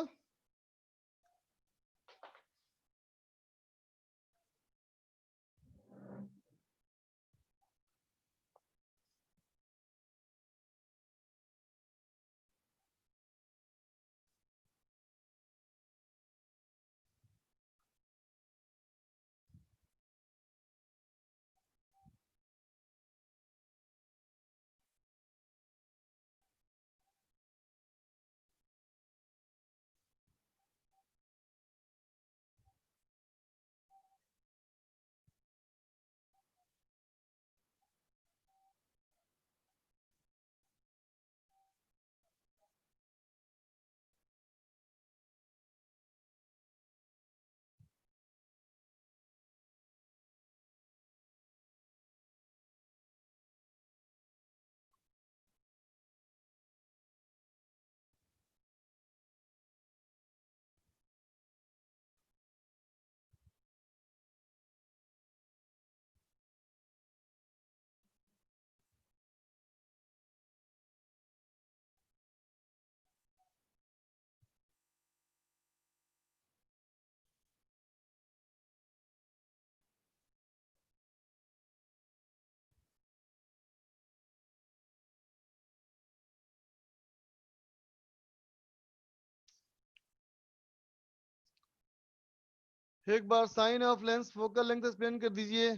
Speaker 1: एक बार sign of lens focal length explain कर दीजिए।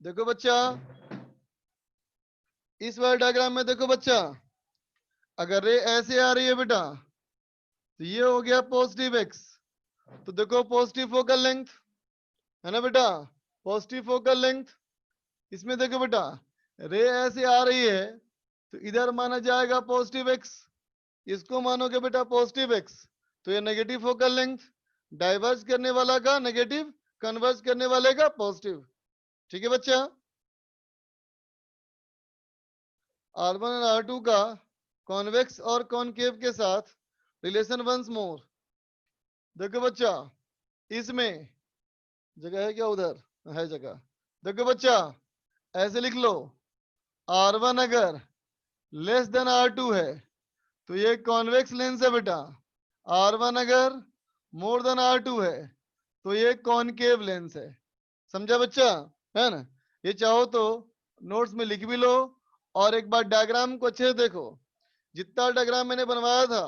Speaker 1: देखो बच्चा, इस वाले डायग्राम में देखो बच्चा, अगर रे ऐसे आ रही है बेटा तो ये हो गया पॉजिटिव एक्स, तो देखो पॉजिटिव फोकल लेंथ, है ना बेटा, पॉजिटिव फोकल लेंथ। इसमें देखो बेटा रे ऐसे आ रही है तो इधर माना जाएगा पॉजिटिव एक्स, इसको मानोगे बेटा पॉजिटिव एक्स, तो ये नेगेटिव फोकल लेंथ, डाइवर्ज करने वाला का नेगेटिव, कन्वर्ज करने वाले का पॉजिटिव। ठीक है बच्चा। R1 और R2 का कॉन्वेक्स और कॉनकेव के साथ रिलेशन वंस मोर। देखो बच्चा, इसमें जगह है क्या, उधर है जगह। देखो बच्चा ऐसे लिख लो, R1 अगर लेस देन R2 है तो ये कॉन्वेक्स लेंस है बेटा, R1 अगर मोर देन R2 है तो ये कॉनकेव लेंस है। समझा बच्चा, है ना। ये चाहो तो नोट्स में लिख भी लो, और एक बार डायग्राम को अच्छे से देखो। जितना डायग्राम मैंने बनवाया था,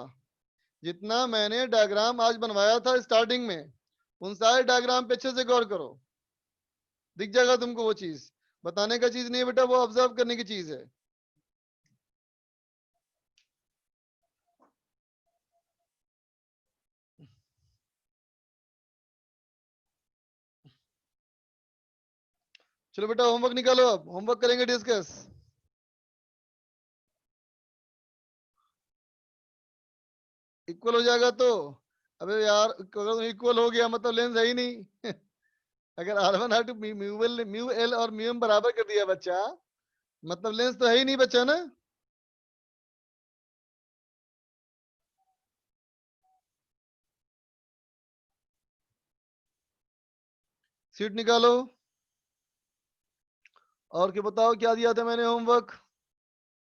Speaker 1: जितना मैंने डायग्राम आज बनवाया था स्टार्टिंग में, उन सारे डायग्राम पे अच्छे से गौर करो, दिख जाएगा तुमको। वो चीज बताने का चीज नहीं है बेटा, वो ऑब्जर्व करने की चीज है। चलो बेटा होमवर्क निकालो, अब होमवर्क करेंगे डिस्कस। इक्वल हो जाएगा तो, अबे यार अगर इक्वल हो गया मतलब लेंस है ही नहीं। अगर R1 R2 म्यू एल और म्यू एम बराबर कर दिया बच्चा, मतलब लेंस तो है ही नहीं बच्चा ना। सीट निकालो और क्या बताओ क्या दिया था मैंने होमवर्क।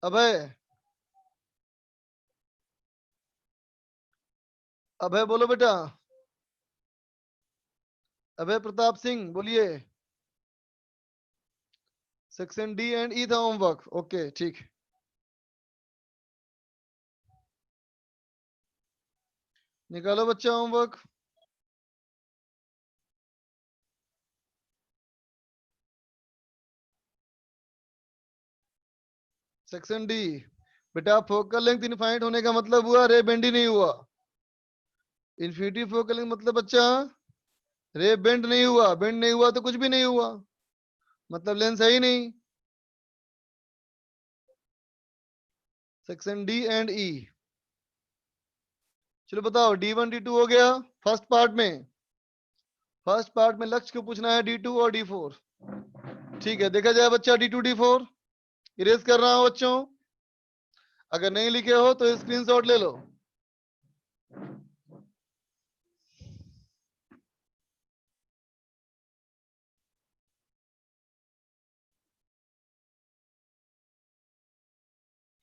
Speaker 1: अभय, अभय बोलो बेटा। अभय प्रताप सिंह बोलिए। सेक्शन डी एंड ई था होमवर्क। ओके ठीक। निकालो बच्चा होमवर्क। सेक्शन डी बेटा, फोकल लेंथ इनफाइनाइट होने का मतलब हुआ रे बेंड ही नहीं हुआ। इन्फिनिटी फोकल लेंथ मतलब बच्चा रे बेंड नहीं हुआ। बेंड नहीं हुआ तो कुछ भी नहीं हुआ, मतलब लेंथ है ही नहीं। सेक्शन डी एंड ई। चलो बताओ D1 D2 हो गया फर्स्ट पार्ट में। फर्स्ट पार्ट में लक्ष्य को पूछना है D2 और D4। ठीक है, देखा जाए बच्चा D2 D4। इरेज कर रहा हूं बच्चों, अगर नहीं लिखे हो तो स्क्रीनशॉट ले लो।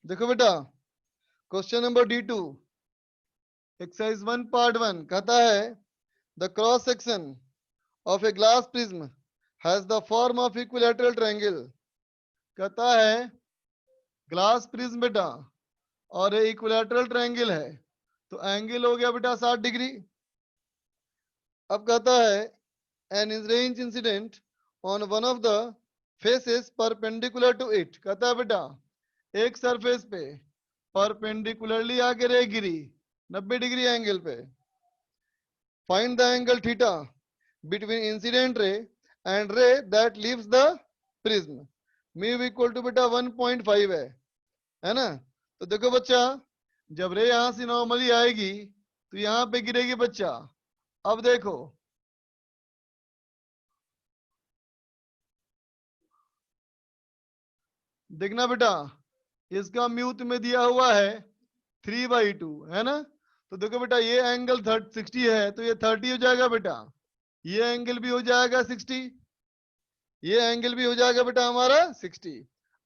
Speaker 1: देखो बेटा, question number D2 exercise 1 part 1 कहता है the cross section of a glass prism has the form of equilateral triangle. कहता है ग्लास प्रिज्म बेटा और ये इक्विलैटरल ट्रायंगल है, तो एंगल हो गया बेटा 60 डिग्री। अब कहता है an range incident on one of the faces perpendicular to it. कहता है बेटा एक सरफेस पे परपेंडिकुलरली आके रे गिरी 90 डिग्री एंगल पे। Find the angle theta between incident ray and ray that leaves the prism. Mu equal to बेटा 1.5 है ना। तो देखो बच्चा, जब रे यहां से नॉर्मली आएगी तो यहां पे गिरेगी बच्चा। अब देखो देखना बेटा, इसका म्यू में दिया हुआ है 3/2 है ना। तो देखो बेटा ये एंगल 60 है तो ये 30 हो जाएगा बेटा। ये एंगल भी हो जाएगा 60, ये एंगल भी हो जाएगा बेटा हमारा 60।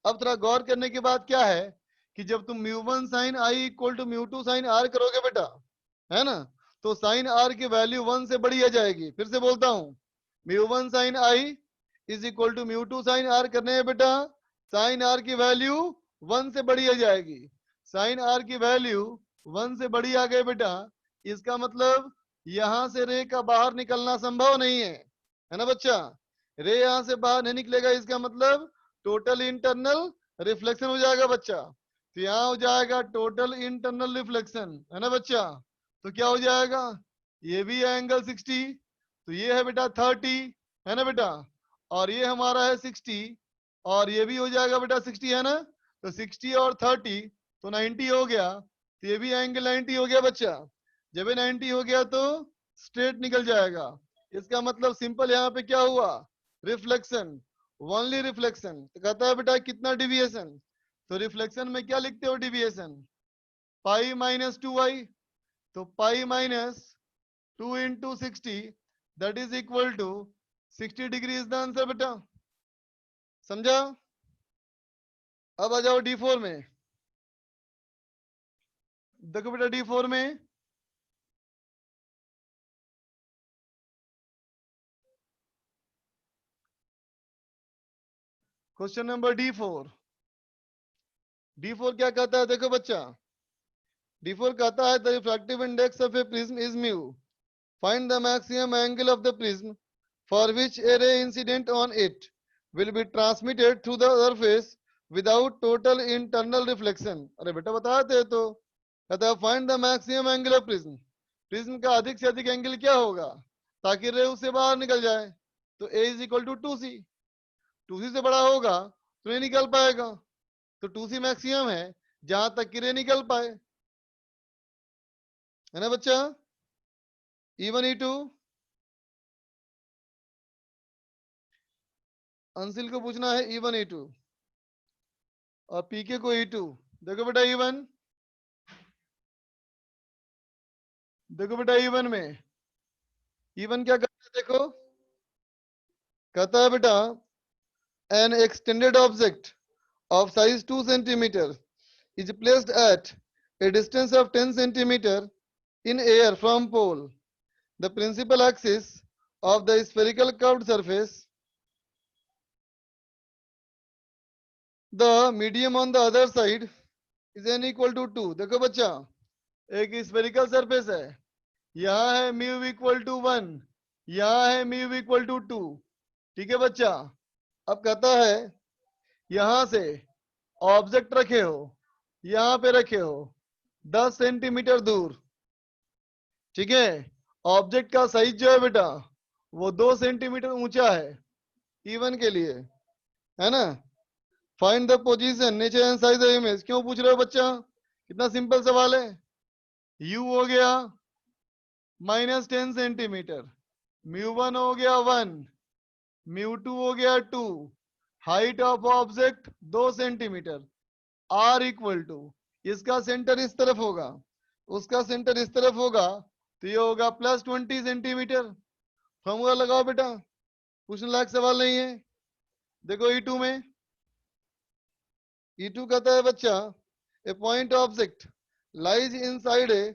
Speaker 1: अब थोड़ा गौर करने के बाद क्या है कि जब तुम mu one sine I equal to mu two sine R करोगे बेटा, है ना, तो साइन आर की वैल्यू 1 से बड़ी आ जाएगी। फिर से बोलता हूं, mu one sine I is equal to mu two sine R करने हैं बेटा, साइन आर की वैल्यू 1 से बड़ी आ जाएगी। साइन आर की वैल्यू 1 से बड़ी आ गई बेटा, इसका मतलब यहां से रे का बाहर निकलना संभव नहीं है ना बच्चा। रे यहां से बाहर नहीं निकलेगा, इसका मतलब टोटल इंटरनल रिफ्लेक्शन हो जाएगा बच्चा। तो यहाँ हो जाएगा टोटल इंटरनल रिफ्लेक्शन, है ना बच्चा। तो क्या हो जाएगा, ये भी है एंगल 60, तो ये है बेटा 30, है ना बेटा, और ये हमारा है 60, और ये भी हो जाएगा बेटा 60, है ना। तो 60 और 30 तो 90 हो गया, तो ये भी एंगल 90 हो गया बच्चा। जब ये 90 हो गया तो स्ट्रेट निकल जाएगा। इसका मतलब सिंपल यहाँ पे क्या हुआ, रिफ्लेक्शन, ओनली रिफ्लेक्शन। तो कहता है बेटा कितना डिविएशन, तो रिफ्लेक्शन में क्या लिखते हो डिविएशन, पाई माइनस 2y। तो pi minus 2 into 60 that is equal to 60 degree is the answer बेटा। समझा। अब आ जाओ D4 में। देखो बेटा D4 में क्वेश्चन नंबर D4। D4 क्या कहता है, देखो बच्चा, D4 कहता है the refractive index of A prism is mu. Find the maximum angle of the prism for which A ray incident on it will be transmitted through the surface without total internal reflection. अरे बेटा बताते तो, कहता है find the maximum angle of prism. Prism का अधिक से अधिक एंगल क्या होगा ताकि रे उससे बाहर निकल जाए। तो ए is equal to 2c, 2c से बड़ा होगा तो नहीं निकल पाएगा। तो 2c मैक्सिमम है जहां तक कि रे निकल पाए, है ना बच्चा। E1 E2, अंसिल को पूछना है E1 E2 और पीके को E2। देखो बेटा E1, देखो बेटा E1 में E1 क्या करता है देखो, कहता है बेटा an extended object of size 2 centimeter is placed at a distance of 10 centimeter in air from pole. The principal axis of the spherical curved surface, the medium on the other side is n equal to 2. देखो बच्चा, एक स्फेरिकल सरफेस है, यहाँ है म्यू इक्वल टू 1, यहाँ है म्यू इक्वल टू 2. ठीक है बच्चा. अब कहता है यहां से ऑब्जेक्ट रखे हो, यहां पे रखे हो 10 सेंटीमीटर दूर. ठीक है. ऑब्जेक्ट का साइज जो है बेटा वो 2 सेंटीमीटर ऊंचा है, इवन के लिए, है ना. Find the position, nature and size of image. क्यों पूछ रहे हो बच्चा? कितना सिंपल सवाल है. यू हो गया -10 सेंटीमीटर, म्यू 1 हो गया 1, म्यू 2 हो गया 2, height of object 2 centimetre, R equal to, इसका सेंटर इस तरफ होगा, उसका सेंटर इस तरफ होगा, तो ये होगा +20 सेंटीमीटर. फॉर्मूला लगाओ बेटा, पूछने लायक सवाल नहीं है. देखो E2 में, E2 कहता है बच्चा a point object lies inside a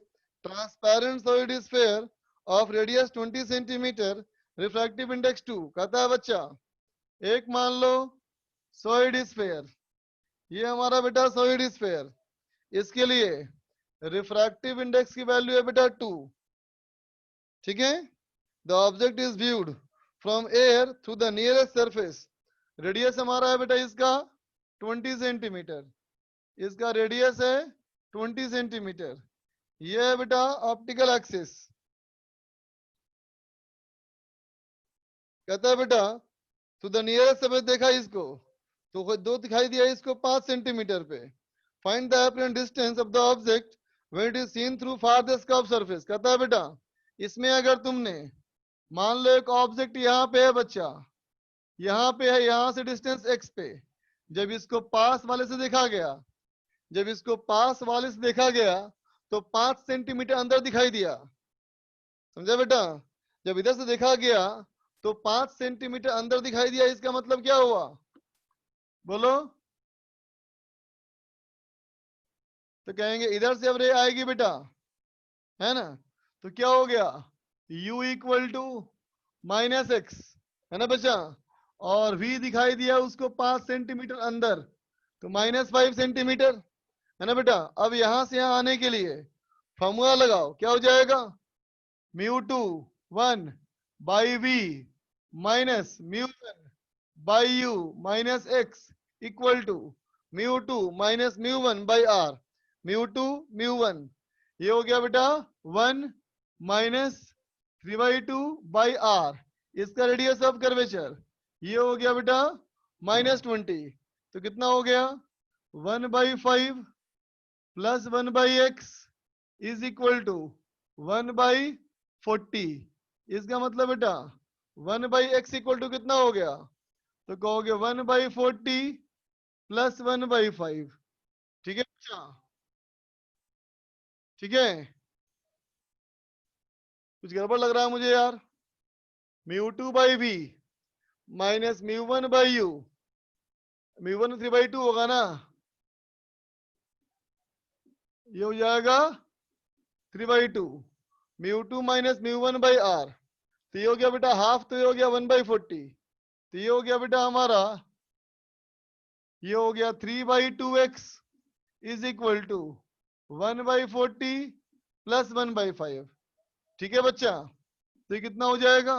Speaker 1: transparent solid sphere of radius 20 centimetre, refractive index 2. कहता है बच्चा एक मान लो सॉलिड स्फीयर, ये हमारा बेटा सॉलिड स्फीयर, इसके लिए रिफ्रैक्टिव इंडेक्स की वैल्यू है बेटा 2. ठीक है. The object is viewed from air through the nearest surface. Radius हमारा है बेटा इसका 20 सेंटीमीटर, इसका रेडियस है 20 सेंटीमीटर. ये है बेटा ऑप्टिकल एक्सिस. कहता है बेटा टू द नियरेस्ट सरफेस, देखा इसको तो 2 दिखाई दिया, इसको 5 सेंटीमीटर पे. Find the apparent distance of the object when it is seen through farthest curve surface. कहता है बेटा इसमें अगर तुमने मान लो एक ऑब्जेक्ट यहाँ पे है बच्चा, यहाँ पे है, यहाँ से डिस्टेंस x पे, जब इसको पास वाले से देखा गया, जब इसको पास वाले से देखा गया तो 5 सेंटीमीटर अंदर दिखाई दिया. समझा बेटा? जब इधर से देखा गया तो 5 सेंटीमीटर अंदर दिखाई दिया. इसका मतलब क्या हुआ बोलो? तो कहेंगे इधर से अब रे आएगी बेटा, है ना, तो क्या हो गया u इक्वल टू -x, है ना बच्चा, और v दिखाई दिया उसको 5 सेंटीमीटर अंदर, तो -5 सेंटीमीटर, है ना बेटा. अब यहां से यहां आने के लिए फॉर्मूला लगाओ, क्या हो जाएगा μ2 1 by v minus μ1 by u minus x equal to μ2 minus μ1 by r. μ2 μ1 ये हो गया बेटा 1 माइनस 3/2 बाई r, इसका रेडियस ऑफ कर्वेचर ये हो गया बेटा -20. तो कितना हो गया 1/5 plus 1/x is equal to 1/40. इसका मतलब बेटा 1/x इक्वल टू कितना हो गया, तो कहोगे 1/40 प्लस 1/5. ठीक है बच्चा? ठीक है. कुछ गड़बड़ लग रहा है मुझे यार. μ2 by v minus μ1 by u, μ1 3/2 होगा ना, ये हो जाएगा 3/2, μ2 माइनस μ1 बाई r, तो ये हो गया बेटा हाफ, तो ये हो गया 1/40, तो ये हो गया बेटा हमारा, ये हो गया 3/2x is equal to 1/40 plus 1/5. ठीक है बच्चा? तो ये कितना हो जाएगा,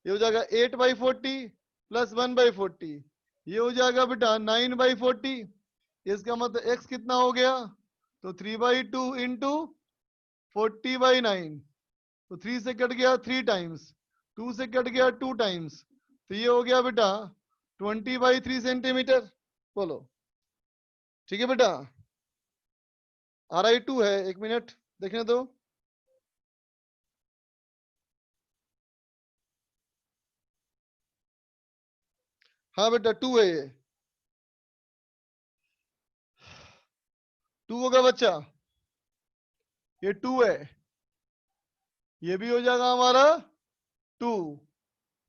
Speaker 1: ये हो जाएगा 8/40 प्लस 1/40, ये हो जाएगा बेटा 9/40. इसका मतलब x कितना हो गया, तो 3/2 इंटू 40/9, तो 3 से कट गया 3 टाइम्स, 2 से कट गया 2 टाइम्स, तो ये हो गया बेटा 20/3 सेंटीमीटर. बोलो ठीक है बेटा? RI2 है, 1 मिनट देखने दो. हाँ बेटा 2 है, ये 2 होगा बच्चा, ये 2 है, ये भी हो जाएगा हमारा 2,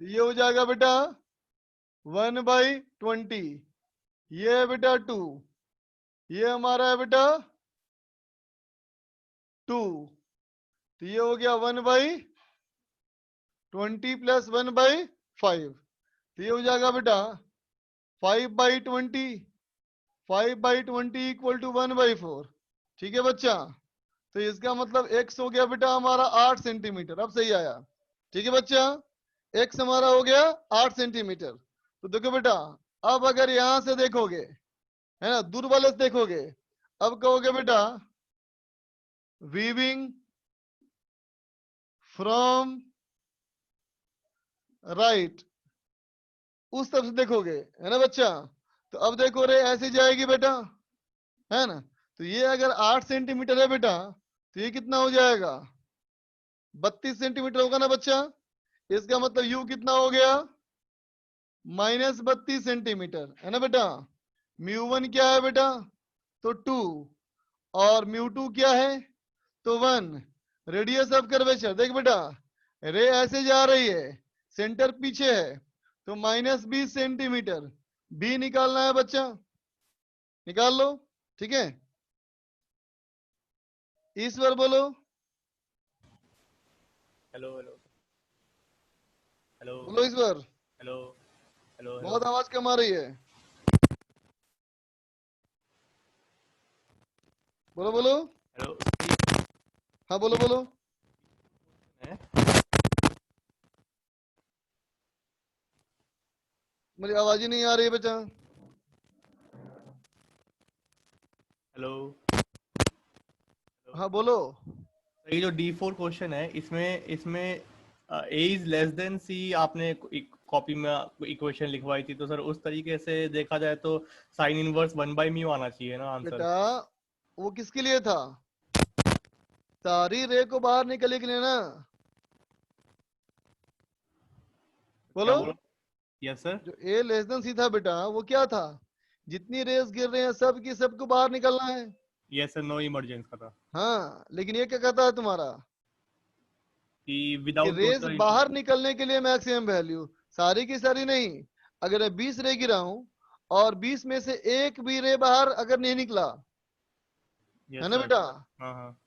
Speaker 1: ये हो जाएगा बेटा 1/20, ये है बेटा 2, ये हमारा है बेटा 2, तो ये हो गया 1/20 प्लस 1/5, तो ये हो जाएगा बेटा 5/20, 5/20 इक्वल टू 1/4। ठीक है बच्चा, तो इसका मतलब x हो गया बेटा हमारा 8 सेंटीमीटर। अब सही आया। ठीक है बच्चा, x हमारा हो गया 8 सेंटीमीटर। तो देखो बेटा, अब अगर यहां से देखोगे, है ना, दूर वाले से देखोगे, अब कहोगे बेटा वीविंग फ्रॉम राइट, उस तरफ से देखोगे, है ना बच्चा। तो अब देखो रे ऐसे जाएगी बेटा, है ना। तो ये अगर 8 सेंटीमीटर है बेटा, तो ये कितना हो जाएगा, 32 सेंटीमीटर होगा ना बच्चा। इसका मतलब यू कितना हो गया, -32 सेंटीमीटर, है ना बेटा। μ1 क्या है बेटा, तो 2, और μ2 क्या है, तो 1। रेडियस ऑफ कर्वेचर देख बेटा, रे ऐसे जा रही है, सेंटर पीछे है, तो -20 सेंटीमीटर, बी निकालना है बच्चा, निकाल लो। ठीक है, ईश्वर बोलो।
Speaker 3: हेलो हेलो हेलो
Speaker 1: बोलो ईश्वर,
Speaker 3: हेलो हेलो हेलो
Speaker 1: बहुत आवाज कम आ रही है, बोलो बोलो।
Speaker 3: हेलो
Speaker 1: हाँ बोलो बोलो।
Speaker 3: है?
Speaker 1: मेरी आवाज ही नहीं आ रही है बच्चा।
Speaker 3: हेलो
Speaker 1: हाँ बोलो।
Speaker 3: ये जो D4 क्वेश्चन है, इसमें इसमें ए इज लेस देन सी आपने कॉपी में इक्वेशन लिखवाई थी, तो सर उस तरीके से देखा जाए तो साइन इनवर्स 1/μ आना चाहिए ना आंसर।
Speaker 1: बेटा वो किसके लिए था, सारी रे को बाहर निकले के लिए ना,
Speaker 3: क्या
Speaker 1: बोलो।
Speaker 3: बोलो? Yes sir.
Speaker 1: जो ए लेस देन सी था बेटा, वो क्या था, जितनी रेस गिर रहे हैं सब की सबको बाहर निकलना है।
Speaker 3: यस सर, नो इमरजेंस का था
Speaker 1: हाँ, लेकिन ये क्या कहता है तुम्हारा,
Speaker 3: कि
Speaker 1: कि
Speaker 3: विदाउट
Speaker 1: रेस
Speaker 3: टोटल।
Speaker 1: बाहर निकलने के लिए मैक्सिमम वैल्यू, सारी की सारी नहीं। अगर मैं 20 रे गिरा हूं और 20 में से एक भी रे बाहर अगर नहीं निकला, है
Speaker 3: यस
Speaker 1: ना
Speaker 3: सर।
Speaker 1: बेटा,
Speaker 3: हाँ हाँ।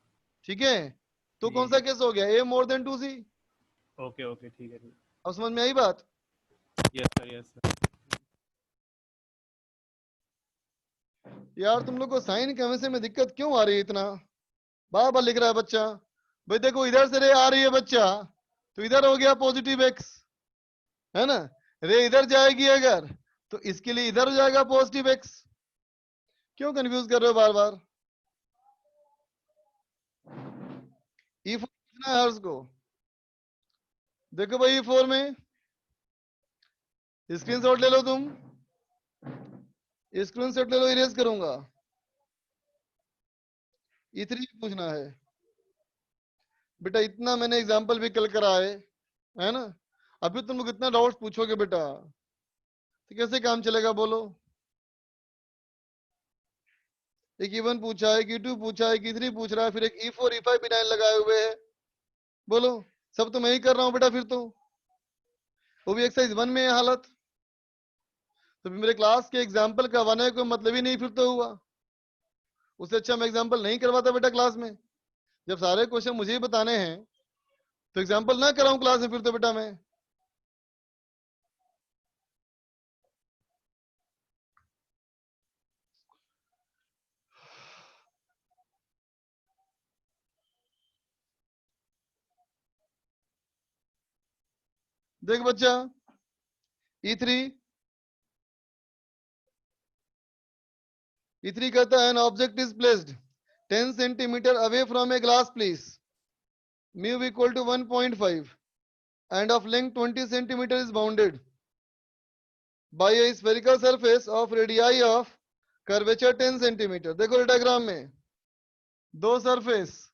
Speaker 1: ठीक है, तो
Speaker 3: जी
Speaker 1: कौन सा
Speaker 3: जी।
Speaker 1: केस हो गया, ए मोर देन 2 सी।
Speaker 3: ओके ओके, ठीक है ठीक
Speaker 1: अब समझ में आई बात।
Speaker 3: है। Yes sir yes sir.
Speaker 1: यार तुम लोग को साइन केमिस्ट्री में दिक्कत क्यों आ रही है इतना, बार बार लिख रहा है बच्चा। भाई देखो इधर से रे आ रही है बच्चा, तो इधर हो गया पॉजिटिव एक्स, है ना। रे इधर जाएगी अगर, तो इसके लिए इधर हो जाएगा पॉजिटिव एक्स। क्यों कंफ्यूज कर रहे हो बार बार। ई4 पूछना है हर्ष को। देखो भाई E4 में स्क्रीनशॉट ले लो तुम, स्क्रीनशॉट ले लो, इरेज करूंगा। E3 पूछना है बेटा, इतना मैंने एग्जाम्पल भी कल कराए, है ना। अभी तुम लोग इतना डाउट पूछोगे बेटा, तो कैसे काम चलेगा बोलो। एक E1 पूछा है, E2 पूछा है, E3 पूछ रहा है, फिर एक E4 E5 भी 9 लगाए हुए है। बोलो, सब तो मैं ही कर रहा हूं बेटा, फिर तो वो भी एक्सरसाइज 1 में है हालत। तो फिर मेरे क्लास के एग्जाम्पल करवाने का कोई मतलब ही नहीं फिर तो हुआ। उससे अच्छा मैं एग्जाम्पल नहीं करवाता बेटा क्लास में। जब सारे क्वेश्चन मुझे ही बताने हैं, तो एग्जाम्पल ना कराऊं क्लास में फिर तो बेटा मैं। देख बच्चा, E3 E3 कहता है, an object is placed 10 centimetre away from a glass place, mu equal to 1.5 and of length 20 centimeter is bounded by a spherical surface of radii of curvature 10 centimeter। देखो डायग्राम में दो सरफेस,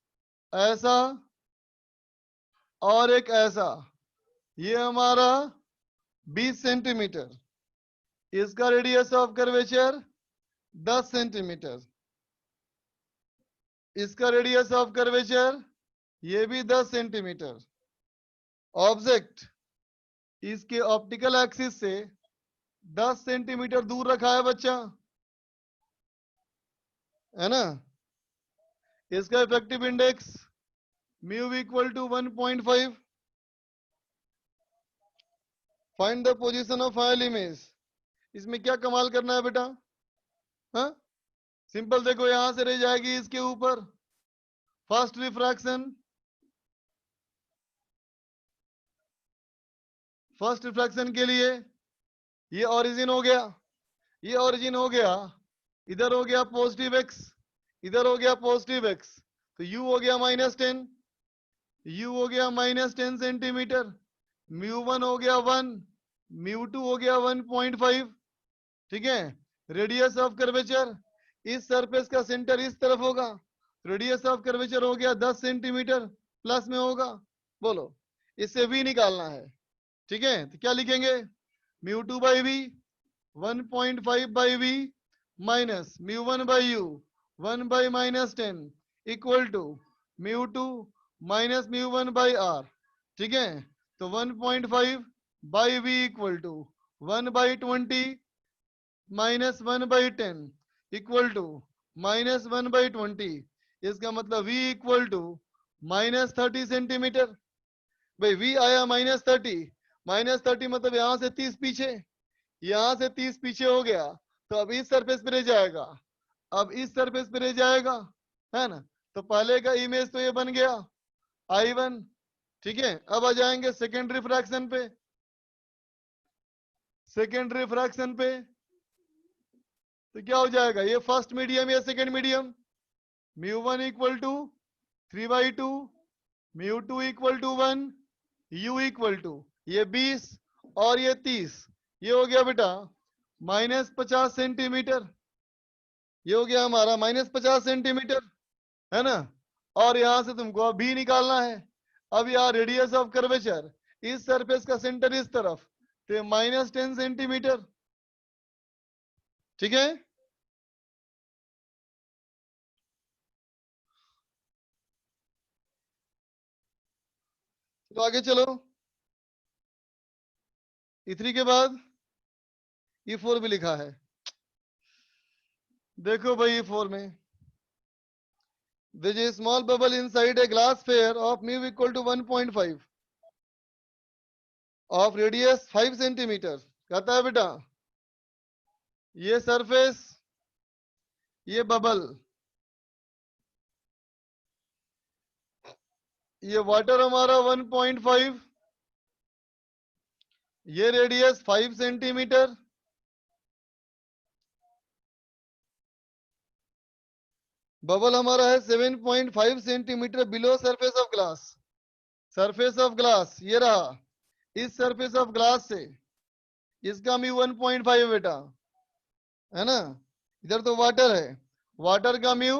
Speaker 1: ऐसा और एक ऐसा, ये हमारा 20 सेंटीमीटर, इसका रेडियस ऑफ कर्वेचर 10 सेंटीमीटर, इसका रेडियस ऑफ कर्वेचर ये भी 10 सेंटीमीटर। ऑब्जेक्ट इसके ऑप्टिकल एक्सिस से 10 सेंटीमीटर दूर रखा है बच्चा, है ना। इसका effective index mu equal to 1.5। Find the position of final image. इसमें क्या कमाल करना है बेटा? हाँ, सिंपल, देखो यहां से रह जाएगी इसके ऊपर फर्स्ट रिफ्रैक्शन। फर्स्ट रिफ्रैक्शन के लिए ये ओरिजिन हो गया, ये ओरिजिन हो गया, इधर हो गया पॉजिटिव एक्स, इधर हो गया पॉजिटिव एक्स, तो यू हो गया -10, यू हो गया -10 सेंटीमीटर, μ1 हो गया 1, μ2 हो गया 1.5। ठीक है, रेडियस ऑफ कर्वेचर, इस सरफेस का सेंटर इस तरफ होगा, रेडियस ऑफ कर्वेचर हो गया 10 सेंटीमीटर प्लस में होगा। बोलो, इससे v निकालना है। ठीक है, तो क्या लिखेंगे? μ2 by V 1.5 by V minus μ1 by U 1 by -10 equal to μ2 minus μ1 by R. ठीक है, तो 1.5 बाई वी equal to 1 by 20 minus 1 by 10 equal to minus 1 by 20। इसका मतलब v इक्वल टू -30 सेंटीमीटर। भाई v आया -30, -30 मतलब यहां से 30 पीछे, यहां से 30 पीछे हो गया, तो अब इस सरफेस पे रह जाएगा, अब इस सरफेस पे रह जाएगा, है ना। तो पहले का इमेज तो ये बन गया I1। ठीक है, अब आ जाएंगे सेकेंड रिफ्रैक्शन पे। सेकेंड रिफ्रैक्शन पे तो क्या हो जाएगा? ये फर्स्ट मीडियम या second medium, μ1 equal to 3/2, μ2 equal to 1, u equal to ये 20 और ये 30, ये हो गया बेटा -50 सेंटीमीटर, ये हो गया हमारा -50 सेंटीमीटर, है ना। और यहां से तुमको अब भी निकालना है। अब यहाँ रेडियस ऑफ कर्वेचर, इस सरफेस का सेंटर इस तरफ, तो -10 सेंटीमीटर। ठीक है, तो आगे चलो। E3 के बाद E4 भी लिखा है। देखो भाई E4 में there is a small bubble inside a glass sphere of mu equal to 1.5 of radius 5 centimetre. कहता है बेटा ये सरफेस, ये बबल, ये वाटर हमारा 1.5, ये रेडियस 5 सेंटीमीटर, बबल हमारा है 7.5 centimetre below surface of glass. Surface of glass ये रहा, इस सरफेस ऑफ ग्लास से इसका म्यू 1.5 बेटा, है ना। इधर तो वाटर है, वाटर का म्यू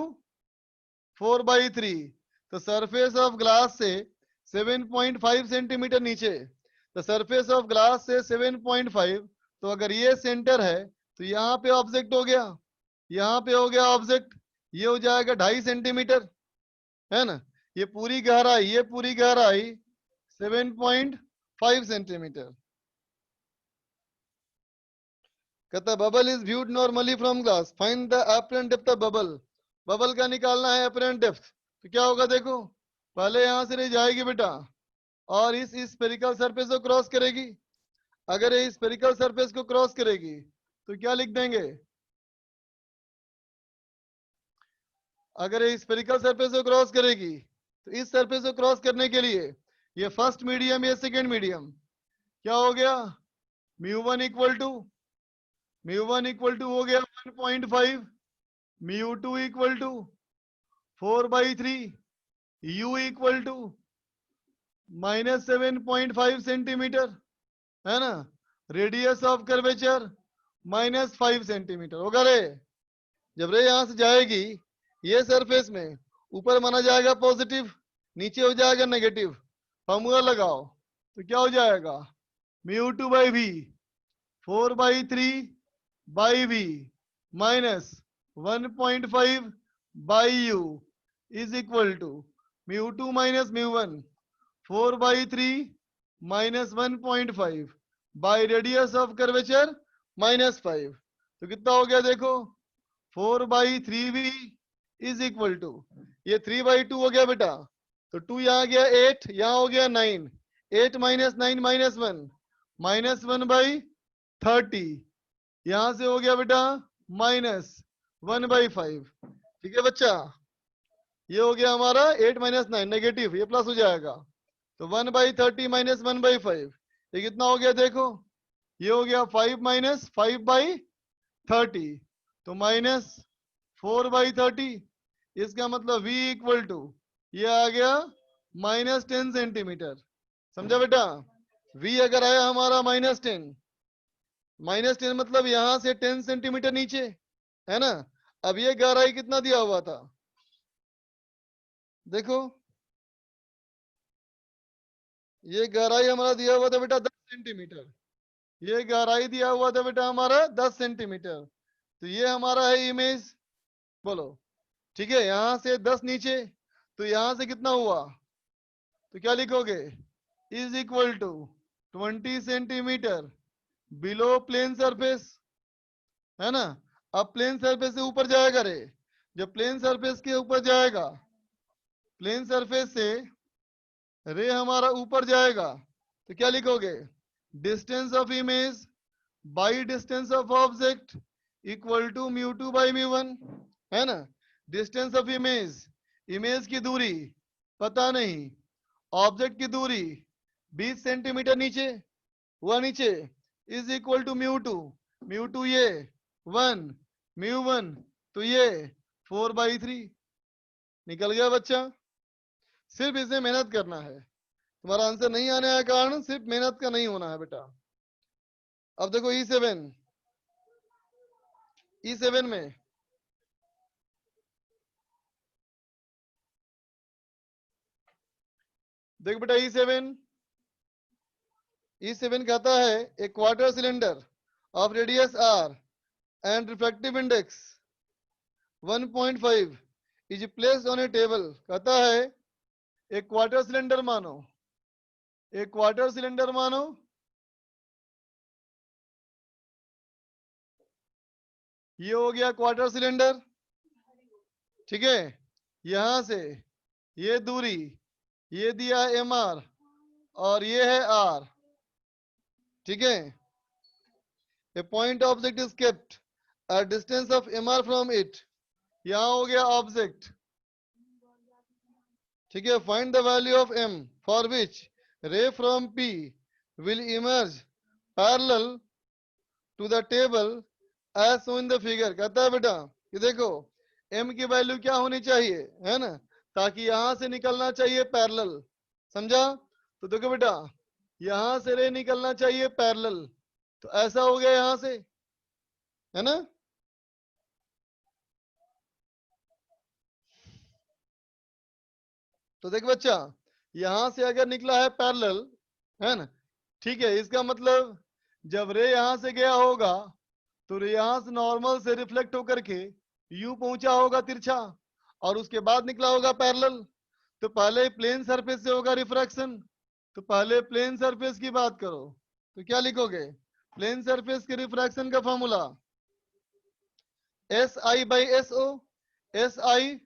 Speaker 1: 4/3, तो सरफेस ऑफ ग्लास से 7.5 सेंटीमीटर नीचे, तो सरफेस ऑफ ग्लास से 7.5, तो अगर ये सेंटर है तो यहाँ पे ऑब्जेक्ट हो गया, यहाँ पे हो गया ऑब्जेक्ट, ये हो जाएगा 2.5 सेंटीमीटर, है ना। ये पूरी गहराई, ये पूरी गहराई 7.5 सेंटीमीटर। कहता bubble is viewed normally from glass, find the apparent depth of bubble. Bubble का निकालना है अपरेंट डेप्थ। तो क्या होगा देखो, पहले यहां से नहीं जाएगी बेटा और इस स्फेरिकल सरफेस को क्रॉस करेगी। अगर ये स्फेरिकल सरफेस को क्रॉस करेगी तो क्या लिख देंगे? अगर ये स्फेरिकल सरफेस को क्रॉस करेगी तो इस सरफेस को क्रॉस करने के लिए ये फर्स्ट मीडियम या सेकेंड मीडियम क्या हो गया? μ1 इक्वल टू हो गया 1.5, μ2 equal to 4/3, u equal to -7.5 centimetre, है ना। रेडियस ऑफ कर्वेचर -5 सेंटीमीटर होगा रे। जब रे यहां से जाएगी ये सरफेस में, ऊपर माना जाएगा पॉजिटिव, नीचे हो जाएगा नेगेटिव। फॉर्मूला लगाओ तो क्या हो जाएगा? μ2 by V 4/3 by V minus 1.5 by U is equal to μ2 minus μ1 4/3 minus 1.5 by radius of curvature -5, तो कितना हो गया देखो 4/3v इज इक्वल टू, ये 3/2 हो गया बेटा, तो 2 यहाँ गया 8, यहाँ हो गया 9, 8 - 9 -1/30, यहां से हो गया बेटा -1/5। ठीक है बच्चा, ये हो गया हमारा 8 - 9 नेगेटिव, ये प्लस हो जाएगा, तो 1/30 - 1/5, ये कितना हो गया देखो, ये हो गया 5 - 5/30, तो -4/30, इसका मतलब v इक्वल टू ये आ गया -10 सेंटीमीटर। समझा बेटा, v अगर आया हमारा -10 मतलब यहां से 10 सेंटीमीटर नीचे, है ना। अब ये गहराई कितना दिया हुआ था, देखो ये गहराई हमारा दिया हुआ था बेटा 10 सेंटीमीटर, ये गहराई दिया हुआ था बेटा हमारा 10 सेंटीमीटर, तो ये हमारा है इमेज, बोलो ठीक है। यहां से 10 नीचे, तो यहां से कितना हुआ, तो क्या लिखोगे, is equal to 20 centimetre below plane surface, है ना। अब प्लेन सरफेस से ऊपर जाएगा रे, जब प्लेन सरफेस के ऊपर जाएगा, प्लेन सरफेस से रे हमारा ऊपर जाएगा, तो क्या लिखोगे, distance of image by distance of object equal to μ2/μ1, है ना। डिस्टेंस ऑफ इमेज, इमेज की दूरी पता नहीं, ऑब्जेक्ट की दूरी 20 सेंटीमीटर नीचे हुआ नीचे, इज इक्वल टू μ2 ये 1 μ1 तो ये 4/3, निकल गया बच्चा। सिर्फ इसे मेहनत करना है, तुम्हारा आंसर नहीं आने का कारण सिर्फ मेहनत का नहीं होना है बेटा। अब देखो E7 में देखो बेटा E7 कहता है एक quarter cylinder of radius r and refractive index 1.5 is placed on A table. कहता है एक क्वार्टर सिलेंडर मानो, एक क्वार्टर सिलेंडर मानो, ये हो गया क्वार्टर सिलेंडर, ठीक है। यहां से ये दूरी, ये दिया mr और ये है r, ठीक है। A point object is kept at distance of mr from it, यहां हो गया ऑब्जेक्ट, ठीक है। Find the value of m for which ray from p will emerge parallel to the table as so in the figure. कहता है बेटा कि देखो m की वैल्यू क्या होनी चाहिए, है ना, ताकि यहां से निकलना चाहिए पैरेलल, समझा। तो देखो बेटा यहां से रे निकलना चाहिए पैरेलल, तो ऐसा हो गया यहां से, है ना। तो देख बच्चा यहां से अगर निकला है पैरेलल, है ना, ठीक है, इसका मतलब जब रे यहां से गया होगा तो रे यहां से नॉर्मल से रिफ्लेक्ट होकर के यू पहुंचा होगा तिरछा, और उसके बाद निकला होगा पैरेलल। तो पहले प्लेन सरफेस से होगा रिफ्रैक्शन, तो पहले प्लेन सरफेस की बात करो, तो क्या लिखोगे, प्लेन सरफेस के रिफ्रैक्शन का फॉर्मूला SI/SO, SI/SO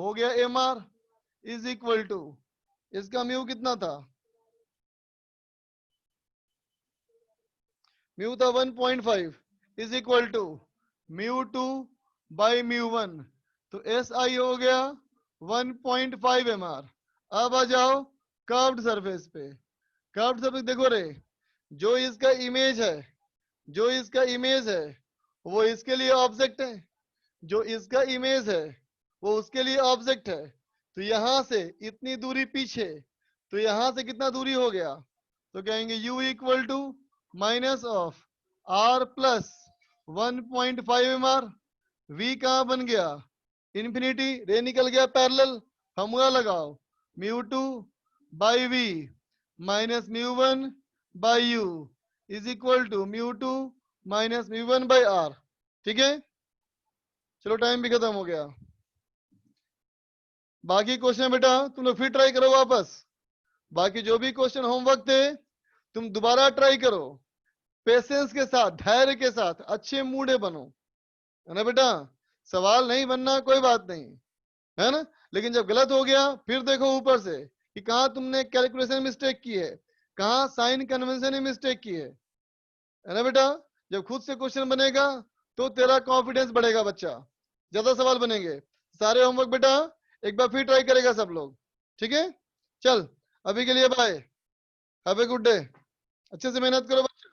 Speaker 1: हो गया mr इज इक्वल टू, इसका म्यू कितना था, म्यू था 1.5 इज इक्वल टू μ2/μ1, तो SI हो गया 1.5 mr। अब आ जाओ कर्व्ड सरफेस पे, कर्व्ड सरफेस देखो रे, जो इसका इमेज है, जो इसका इमेज है वो इसके लिए ऑब्जेक्ट है, जो इसका इमेज है वो उसके लिए ऑब्जेक्ट है। तो यहां से इतनी दूरी पीछे, तो यहां से कितना दूरी हो गया, तो कहेंगे u equal to minus of r plus 1.5 mr। v कहां बन गया, इन्फिनिटी, रे निकल गया पैरेलल, फॉर्मूला लगाओ μ2/v minus μ1/u is equal to μ2 minus μ1/r। ठीक है, चलो टाइम भी खत्म हो गया। बाकी क्वेश्चन बेटा तुम लोग फिर ट्राई करो वापस, बाकी जो भी क्वेश्चन होमवर्क थे तुम दोबारा ट्राई करो, पेशेंस के साथ, धैर्य के साथ, अच्छे मूड बनो, है ना बेटा। सवाल नहीं बनना कोई बात नहीं, है ना, लेकिन जब गलत हो गया फिर देखो ऊपर से कि कहाँ तुमने कैलकुलेशन मिस्टेक की है, कहाँ साइन कन्वेंशन में मिस्टेक की है ना बेटा। जब खुद से क्वेश्चन बनेगा तो तेरा कॉन्फिडेंस बढ़ेगा बच्चा, ज्यादा सवाल बनेंगे। सारे होमवर्क बेटा एक बार फिर ट्राई करेगा सब लोग, ठीक है। चल अभी के लिए bye, have a good day, अच्छे से मेहनत करो बच्चा।